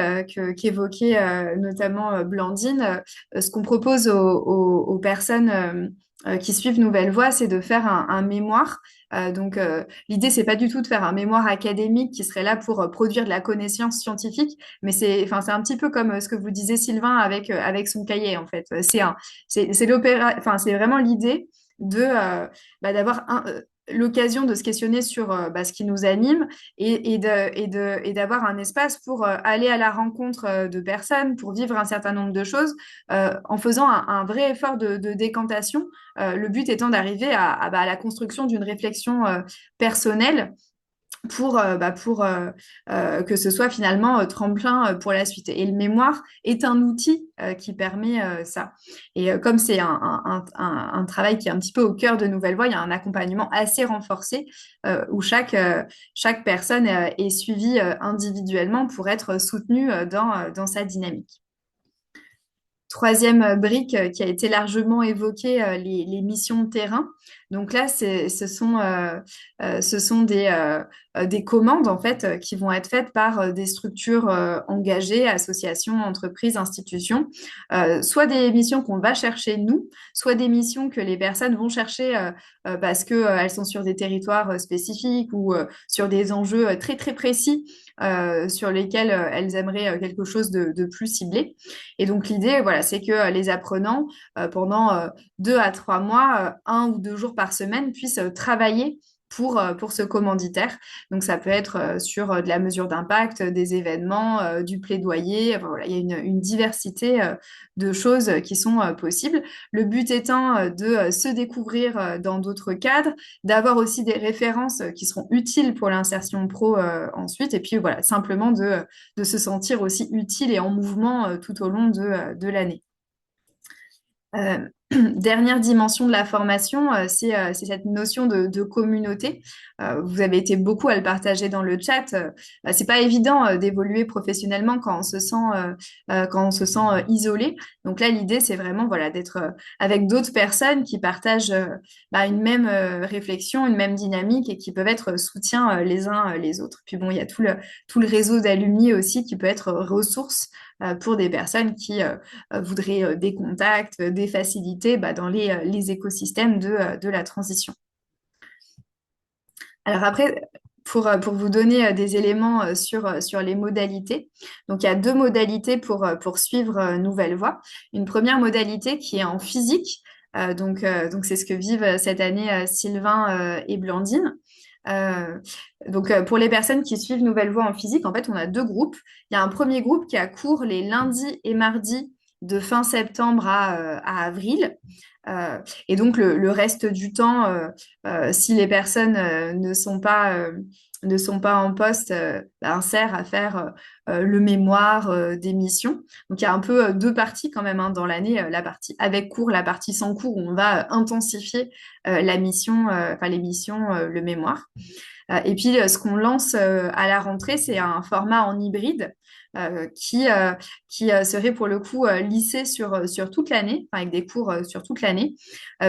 qu'évoquait notamment Blandine, ce qu'on propose aux personnes qui suivent Nouvelle Voie, c'est de faire un mémoire. L'idée, c'est pas du tout de faire un mémoire académique qui serait là pour produire de la connaissance scientifique, mais c'est un petit peu comme ce que vous disiez, Sylvain, avec son cahier, en fait. C'est vraiment l'idée d'avoir l'occasion de se questionner sur ce qui nous anime et d'avoir un espace pour aller à la rencontre de personnes, pour vivre un certain nombre de choses, en faisant un vrai effort de décantation. Le but étant d'arriver à la construction d'une réflexion personnelle pour que ce soit finalement tremplin pour la suite. Et le mémoire est un outil qui permet ça. Et comme c'est un travail qui est un petit peu au cœur de Nouvelle Voie, il y a un accompagnement assez renforcé où chaque personne est suivie individuellement pour être soutenue dans sa dynamique. Troisième brique qui a été largement évoquée, les missions de terrain. Donc là, ce sont des commandes en fait qui vont être faites par des structures engagées, associations, entreprises, institutions, soit des missions qu'on va chercher nous, soit des missions que les personnes vont chercher parce que elles sont sur des territoires spécifiques ou sur des enjeux très très précis sur lesquels elles aimeraient quelque chose de plus ciblé. Et donc l'idée, voilà, c'est que les apprenants, pendant 2 à 3 mois, 1 ou 2 jours par semaine, puissent travailler pour ce commanditaire. Donc ça peut être sur de la mesure d'impact, des événements, du plaidoyer. Enfin, voilà, il y a une diversité de choses qui sont possibles. Le but étant de se découvrir dans d'autres cadres, d'avoir aussi des références qui seront utiles pour l'insertion pro ensuite, et puis voilà, simplement de se sentir aussi utile et en mouvement tout au long de l'année. Dernière dimension de la formation, c'est cette notion de communauté. Vous avez été beaucoup à le partager dans le chat. C'est pas évident d'évoluer professionnellement quand on se sent isolé. Donc là, l'idée, c'est vraiment voilà, d'être avec d'autres personnes qui partagent une même réflexion, une même dynamique et qui peuvent être soutien les uns les autres. Puis bon, il y a tout le réseau d'alumni aussi qui peut être ressource pour des personnes qui voudraient des contacts, des facilités dans les écosystèmes de la transition. Alors après, pour vous donner des éléments sur les modalités, donc il y a 2 modalités pour suivre Nouvelle Voie. Une première modalité qui est en physique, donc c'est ce que vivent cette année Sylvain et Blandine. Pour les personnes qui suivent Nouvelle Voie en physique, en fait, on a 2 groupes. Il y a un premier groupe qui a cours les lundis et mardis de fin septembre à avril. Et donc, le reste du temps, si les personnes ne sont pas en poste, sert à faire le mémoire des missions. Donc, il y a un peu 2 parties quand même dans l'année, la partie avec cours, la partie sans cours, où on va intensifier la mission, les missions, le mémoire. Et puis, ce qu'on lance à la rentrée, c'est un format en hybride qui serait pour le coup lissé sur toute l'année, avec des cours sur toute l'année,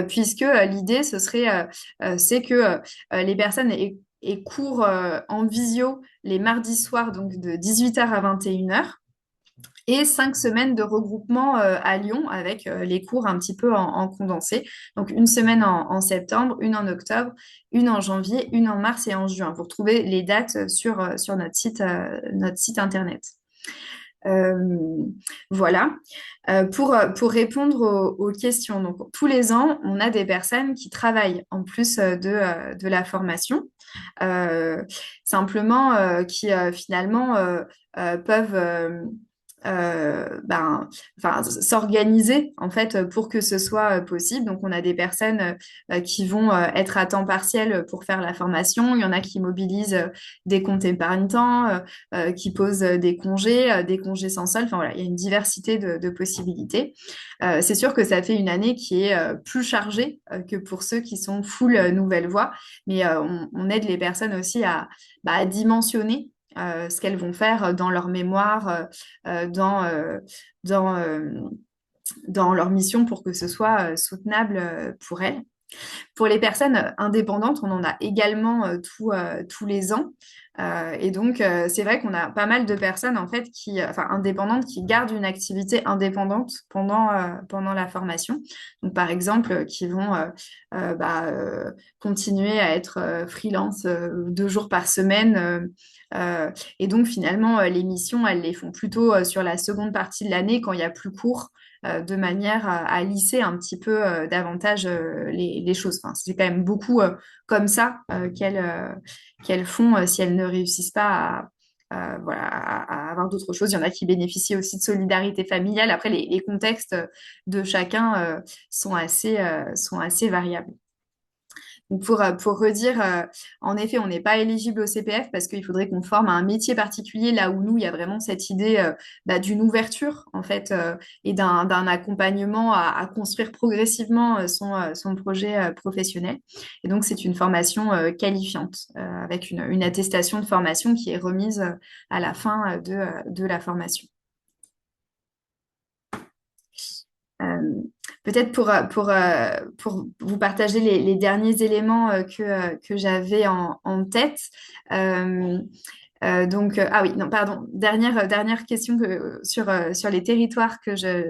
puisque l'idée, c'est que les personnes aient cours en visio les mardis soirs, donc de 18h à 21h. Et 5 semaines de regroupement à Lyon avec les cours un petit peu en condensé. Donc une semaine en septembre, une en octobre, une en janvier, une en mars et en juin. Vous retrouvez les dates sur notre site internet. Voilà. Pour répondre aux questions, donc tous les ans, on a des personnes qui travaillent en plus de la formation, simplement qui finalement peuvent s'organiser en fait pour que ce soit possible. Donc on a des personnes qui vont être à temps partiel pour faire la formation. Il y en a qui mobilisent des comptes épargne-temps, qui posent des congés sans solde. Enfin voilà, il y a une diversité de possibilités. C'est sûr que ça fait une année qui est plus chargée que pour ceux qui sont full nouvelle voie, mais on aide les personnes aussi à dimensionner ce qu'elles vont faire dans leur mémoire, dans, dans, dans leur mission pour que ce soit soutenable pour elles. Pour les personnes indépendantes, on en a également tous les ans. Et donc, c'est vrai qu'on a pas mal de personnes en fait enfin, indépendantes qui gardent une activité indépendante pendant la formation. Donc, par exemple, qui vont continuer à être freelance 2 jours par semaine. Et donc, finalement, les missions, elles les font plutôt sur la seconde partie de l'année quand il y a plus cours, de manière à lisser un petit peu davantage les choses. Enfin, c'est quand même beaucoup comme ça qu'elles font si elles ne réussissent pas voilà, à avoir d'autres choses. Il y en a qui bénéficient aussi de solidarité familiale. Après, les contextes de chacun sont assez variables. Donc pour redire, en effet, on n'est pas éligible au CPF parce qu'il faudrait qu'on forme à un métier particulier, là où nous, il y a vraiment cette idée d'une ouverture, en fait, et d'un accompagnement à construire progressivement son projet professionnel. Et donc, c'est une formation qualifiante, avec une attestation de formation qui est remise à la fin de la formation. Euh, Peut-être pour vous partager les derniers éléments que j'avais en tête. Euh, ah oui, non, pardon. Dernière question sur les territoires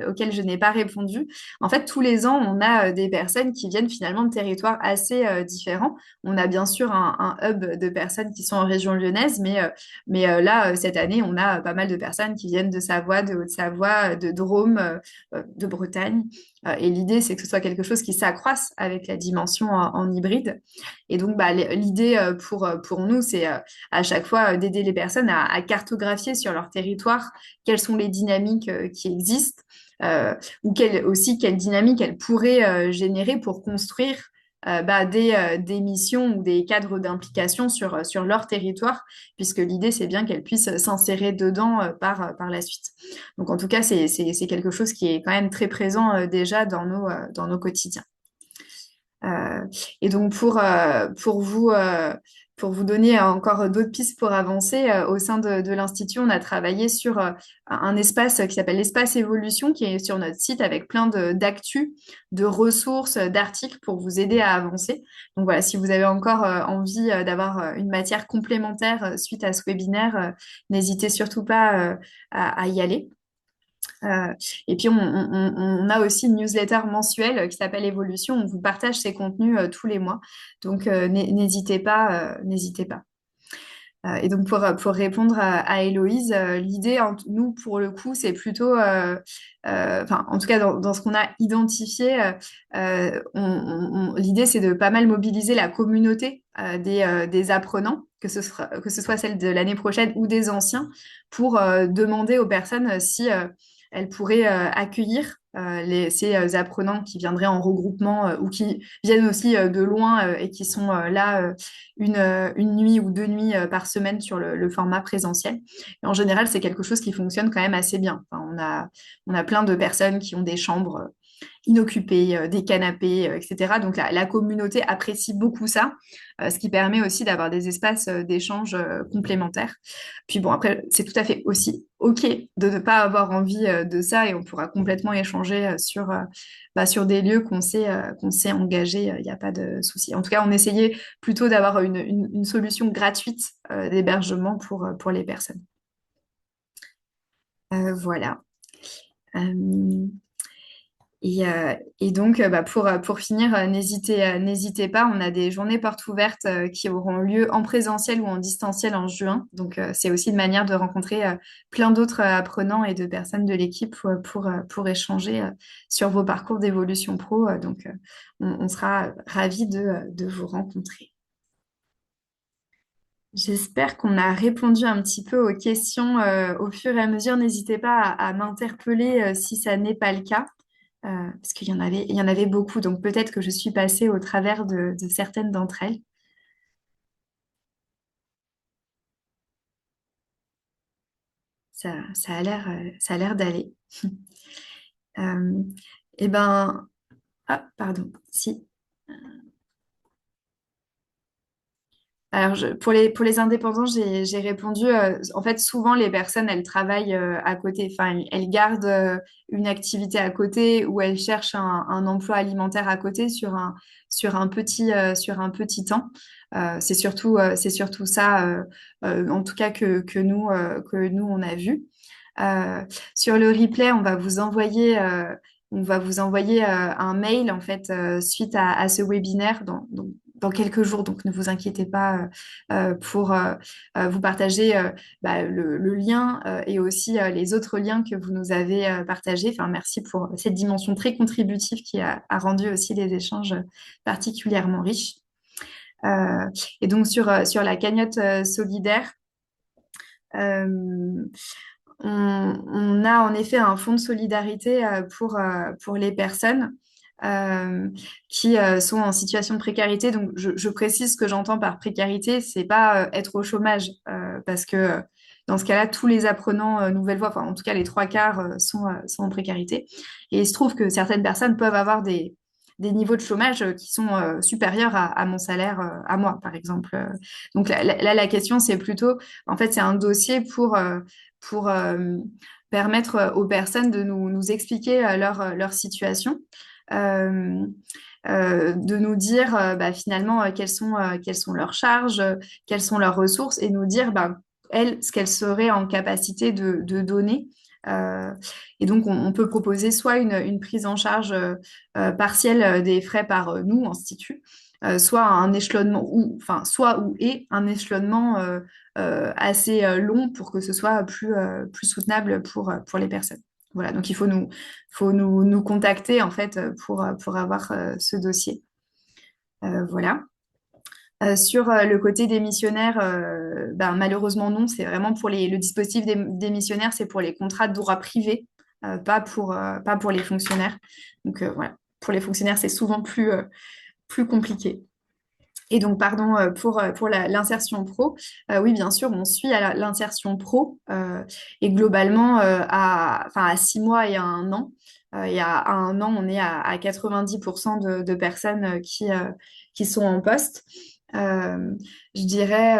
auxquels je n'ai pas répondu. En fait, tous les ans, on a des personnes qui viennent finalement de territoires assez différents. On a bien sûr un hub de personnes qui sont en région lyonnaise, mais là, cette année, on a pas mal de personnes qui viennent de Savoie, de Haute-Savoie, de Drôme, de Bretagne. Et l'idée, c'est que ce soit quelque chose qui s'accroisse avec la dimension en hybride. Et donc, l'idée pour nous, c'est à chaque fois d'aider les personnes à cartographier sur leur territoire quelles sont les dynamiques qui existent, ou quelles dynamiques elles pourraient générer pour construire des missions ou des cadres d'implication sur leur territoire, puisque l'idée, c'est bien qu'elles puissent s'insérer dedans par la suite. Donc, en tout cas, c'est quelque chose qui est quand même très présent déjà dans nos quotidiens. Euh, et donc pour vous donner encore d'autres pistes pour avancer, au sein de l'Institut, on a travaillé sur un espace qui s'appelle l'espace évolution, qui est sur notre site avec plein d'actus, de ressources, d'articles pour vous aider à avancer. Donc voilà, si vous avez encore envie d'avoir une matière complémentaire suite à ce webinaire, n'hésitez surtout pas à y aller. Et puis, on a aussi une newsletter mensuelle qui s'appelle Évolution. On vous partage ces contenus tous les mois. Donc, n'hésitez pas, n'hésitez pas. Et donc, pour répondre à Héloïse, l'idée, nous, pour le coup, c'est plutôt, enfin, en tout cas, dans ce qu'on a identifié, l'idée, c'est de pas mal mobiliser la communauté des apprenants, que ce soit celle de l'année prochaine ou des anciens, pour demander aux personnes si elles pourraient accueillir ces apprenants qui viendraient en regroupement ou qui viennent aussi de loin et qui sont là une nuit ou 2 nuits par semaine sur le format présentiel. Et en général, c'est quelque chose qui fonctionne quand même assez bien. Enfin, on a plein de personnes qui ont des chambres inoccupées, des canapés, etc. Donc la communauté apprécie beaucoup ça, ce qui permet aussi d'avoir des espaces d'échange complémentaires. Puis bon, après, c'est tout à fait aussi OK de ne pas avoir envie de ça et on pourra complètement échanger sur des lieux qu'on sait engager, il n'y a pas de souci. En tout cas, on essayait plutôt d'avoir une solution gratuite d'hébergement pour les personnes. Voilà. Euh, et donc, pour finir, n'hésitez pas, on a des journées portes ouvertes qui auront lieu en présentiel ou en distanciel en juin. Donc, c'est aussi une manière de rencontrer plein d'autres apprenants et de personnes de l'équipe pour échanger sur vos parcours d'évolution pro. Donc, on sera ravis de vous rencontrer. J'espère qu'on a répondu un petit peu aux questions au fur et à mesure. N'hésitez pas à m'interpeller si ça n'est pas le cas, parce il y en avait beaucoup. Donc peut-être que je suis passée au travers de certaines d'entre elles. Ça a l'air d'aller. Euh, eh ben, ah, pardon, si. Alors, pour les indépendants, j'ai répondu, en fait, souvent, les personnes, elles travaillent à côté, enfin, elles gardent une activité à côté ou elles cherchent un emploi alimentaire à côté sur un petit temps. C'est surtout ça, en tout cas, que nous, on a vu. Euh, sur le replay, on va vous envoyer un mail, en fait, suite à ce webinaire dans quelques jours, donc ne vous inquiétez pas pour vous partager le lien et aussi les autres liens que vous nous avez partagés. Enfin, merci pour cette dimension très contributive qui a rendu aussi les échanges particulièrement riches. Euh, et donc sur la cagnotte solidaire, euh, on a en effet un fonds de solidarité pour les personnes euh, qui sont en situation de précarité. Donc, je précise ce que j'entends par précarité, c'est pas être au chômage, parce que dans ce cas-là, tous les apprenants nouvelle voie, enfin en tout cas les trois quarts sont en précarité. Et il se trouve que certaines personnes peuvent avoir des niveaux de chômage qui sont supérieurs à mon salaire à moi, par exemple. Donc là, la question, c'est plutôt, en fait, c'est un dossier pour permettre aux personnes de nous expliquer leur situation, euh, de nous dire finalement quelles sont leurs charges, quelles sont leurs ressources et nous dire elles, ce qu'elles seraient en capacité de donner. Euh, et donc, on peut proposer soit une prise en charge partielle des frais par nous, institut, soit un échelonnement, ou, enfin, soit ou et un échelonnement assez long pour que ce soit plus soutenable pour les personnes. Voilà, donc faut nous contacter en fait pour avoir ce dossier. Voilà. Sur le côté des missionnaires, malheureusement non, c'est vraiment le dispositif des missionnaires, c'est pour les contrats de droit privé, pas pour les fonctionnaires. Donc voilà, pour les fonctionnaires, c'est souvent plus compliqué. Et donc, pardon, pour l'insertion pro, oui, bien sûr, on suit à l'insertion pro et globalement, à 6 mois et à 1 an. Et à 1 an, on est à 90% de personnes qui sont en poste. Euh, je dirais,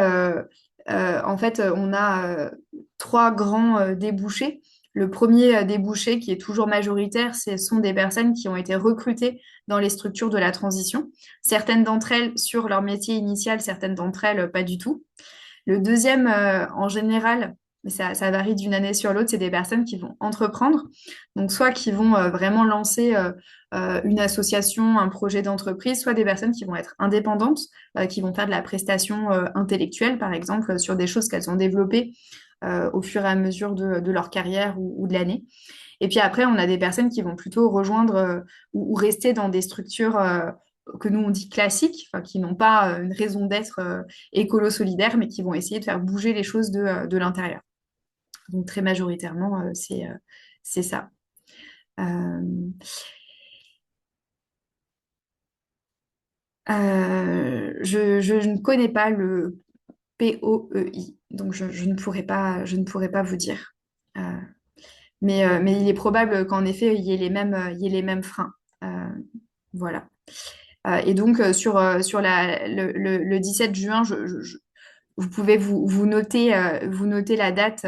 en fait, on a trois grands débouchés. Le premier débouché, qui est toujours majoritaire, ce sont des personnes qui ont été recrutées dans les structures de la transition. Certaines d'entre elles sur leur métier initial, certaines d'entre elles pas du tout. Le deuxième, en général, mais ça varie d'une année sur l'autre, c'est des personnes qui vont entreprendre, donc soit qui vont vraiment lancer une association, un projet d'entreprise, soit des personnes qui vont être indépendantes, qui vont faire de la prestation intellectuelle, par exemple, sur des choses qu'elles ont développées au fur et à mesure de leur carrière ou de l'année. Et puis après, on a des personnes qui vont plutôt rejoindre ou rester dans des structures que nous on dit classiques, enfin, qui n'ont pas une raison d'être écolo-solidaire, mais qui vont essayer de faire bouger les choses de l'intérieur. Donc très majoritairement, c'est ça. Euh, je ne connais pas le POEI, donc je ne pourrais pas vous dire. Euh, mais il est probable qu'en effet, il y ait les mêmes freins. Euh, voilà. Et donc, sur le 17 juin, vous pouvez vous noter la date.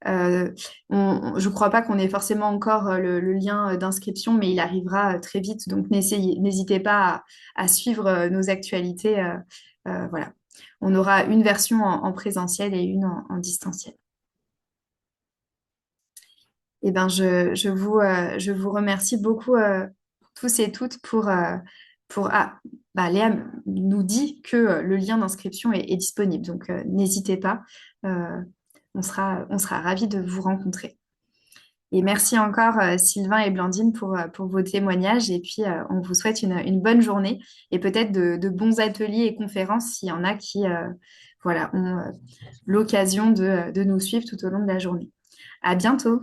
Je ne crois pas qu'on ait forcément encore le lien d'inscription, mais il arrivera très vite. Donc, n'hésitez pas à suivre nos actualités. Voilà. On aura une version en présentiel et une en distanciel. Eh ben, je vous remercie beaucoup tous et toutes Léa nous dit que le lien d'inscription est disponible, donc n'hésitez pas, euh, on sera ravis de vous rencontrer. Et merci encore Sylvain et Blandine pour vos témoignages et puis on vous souhaite une bonne journée et peut-être de bons ateliers et conférences s'il y en a qui voilà, ont l'occasion de nous suivre tout au long de la journée. À bientôt!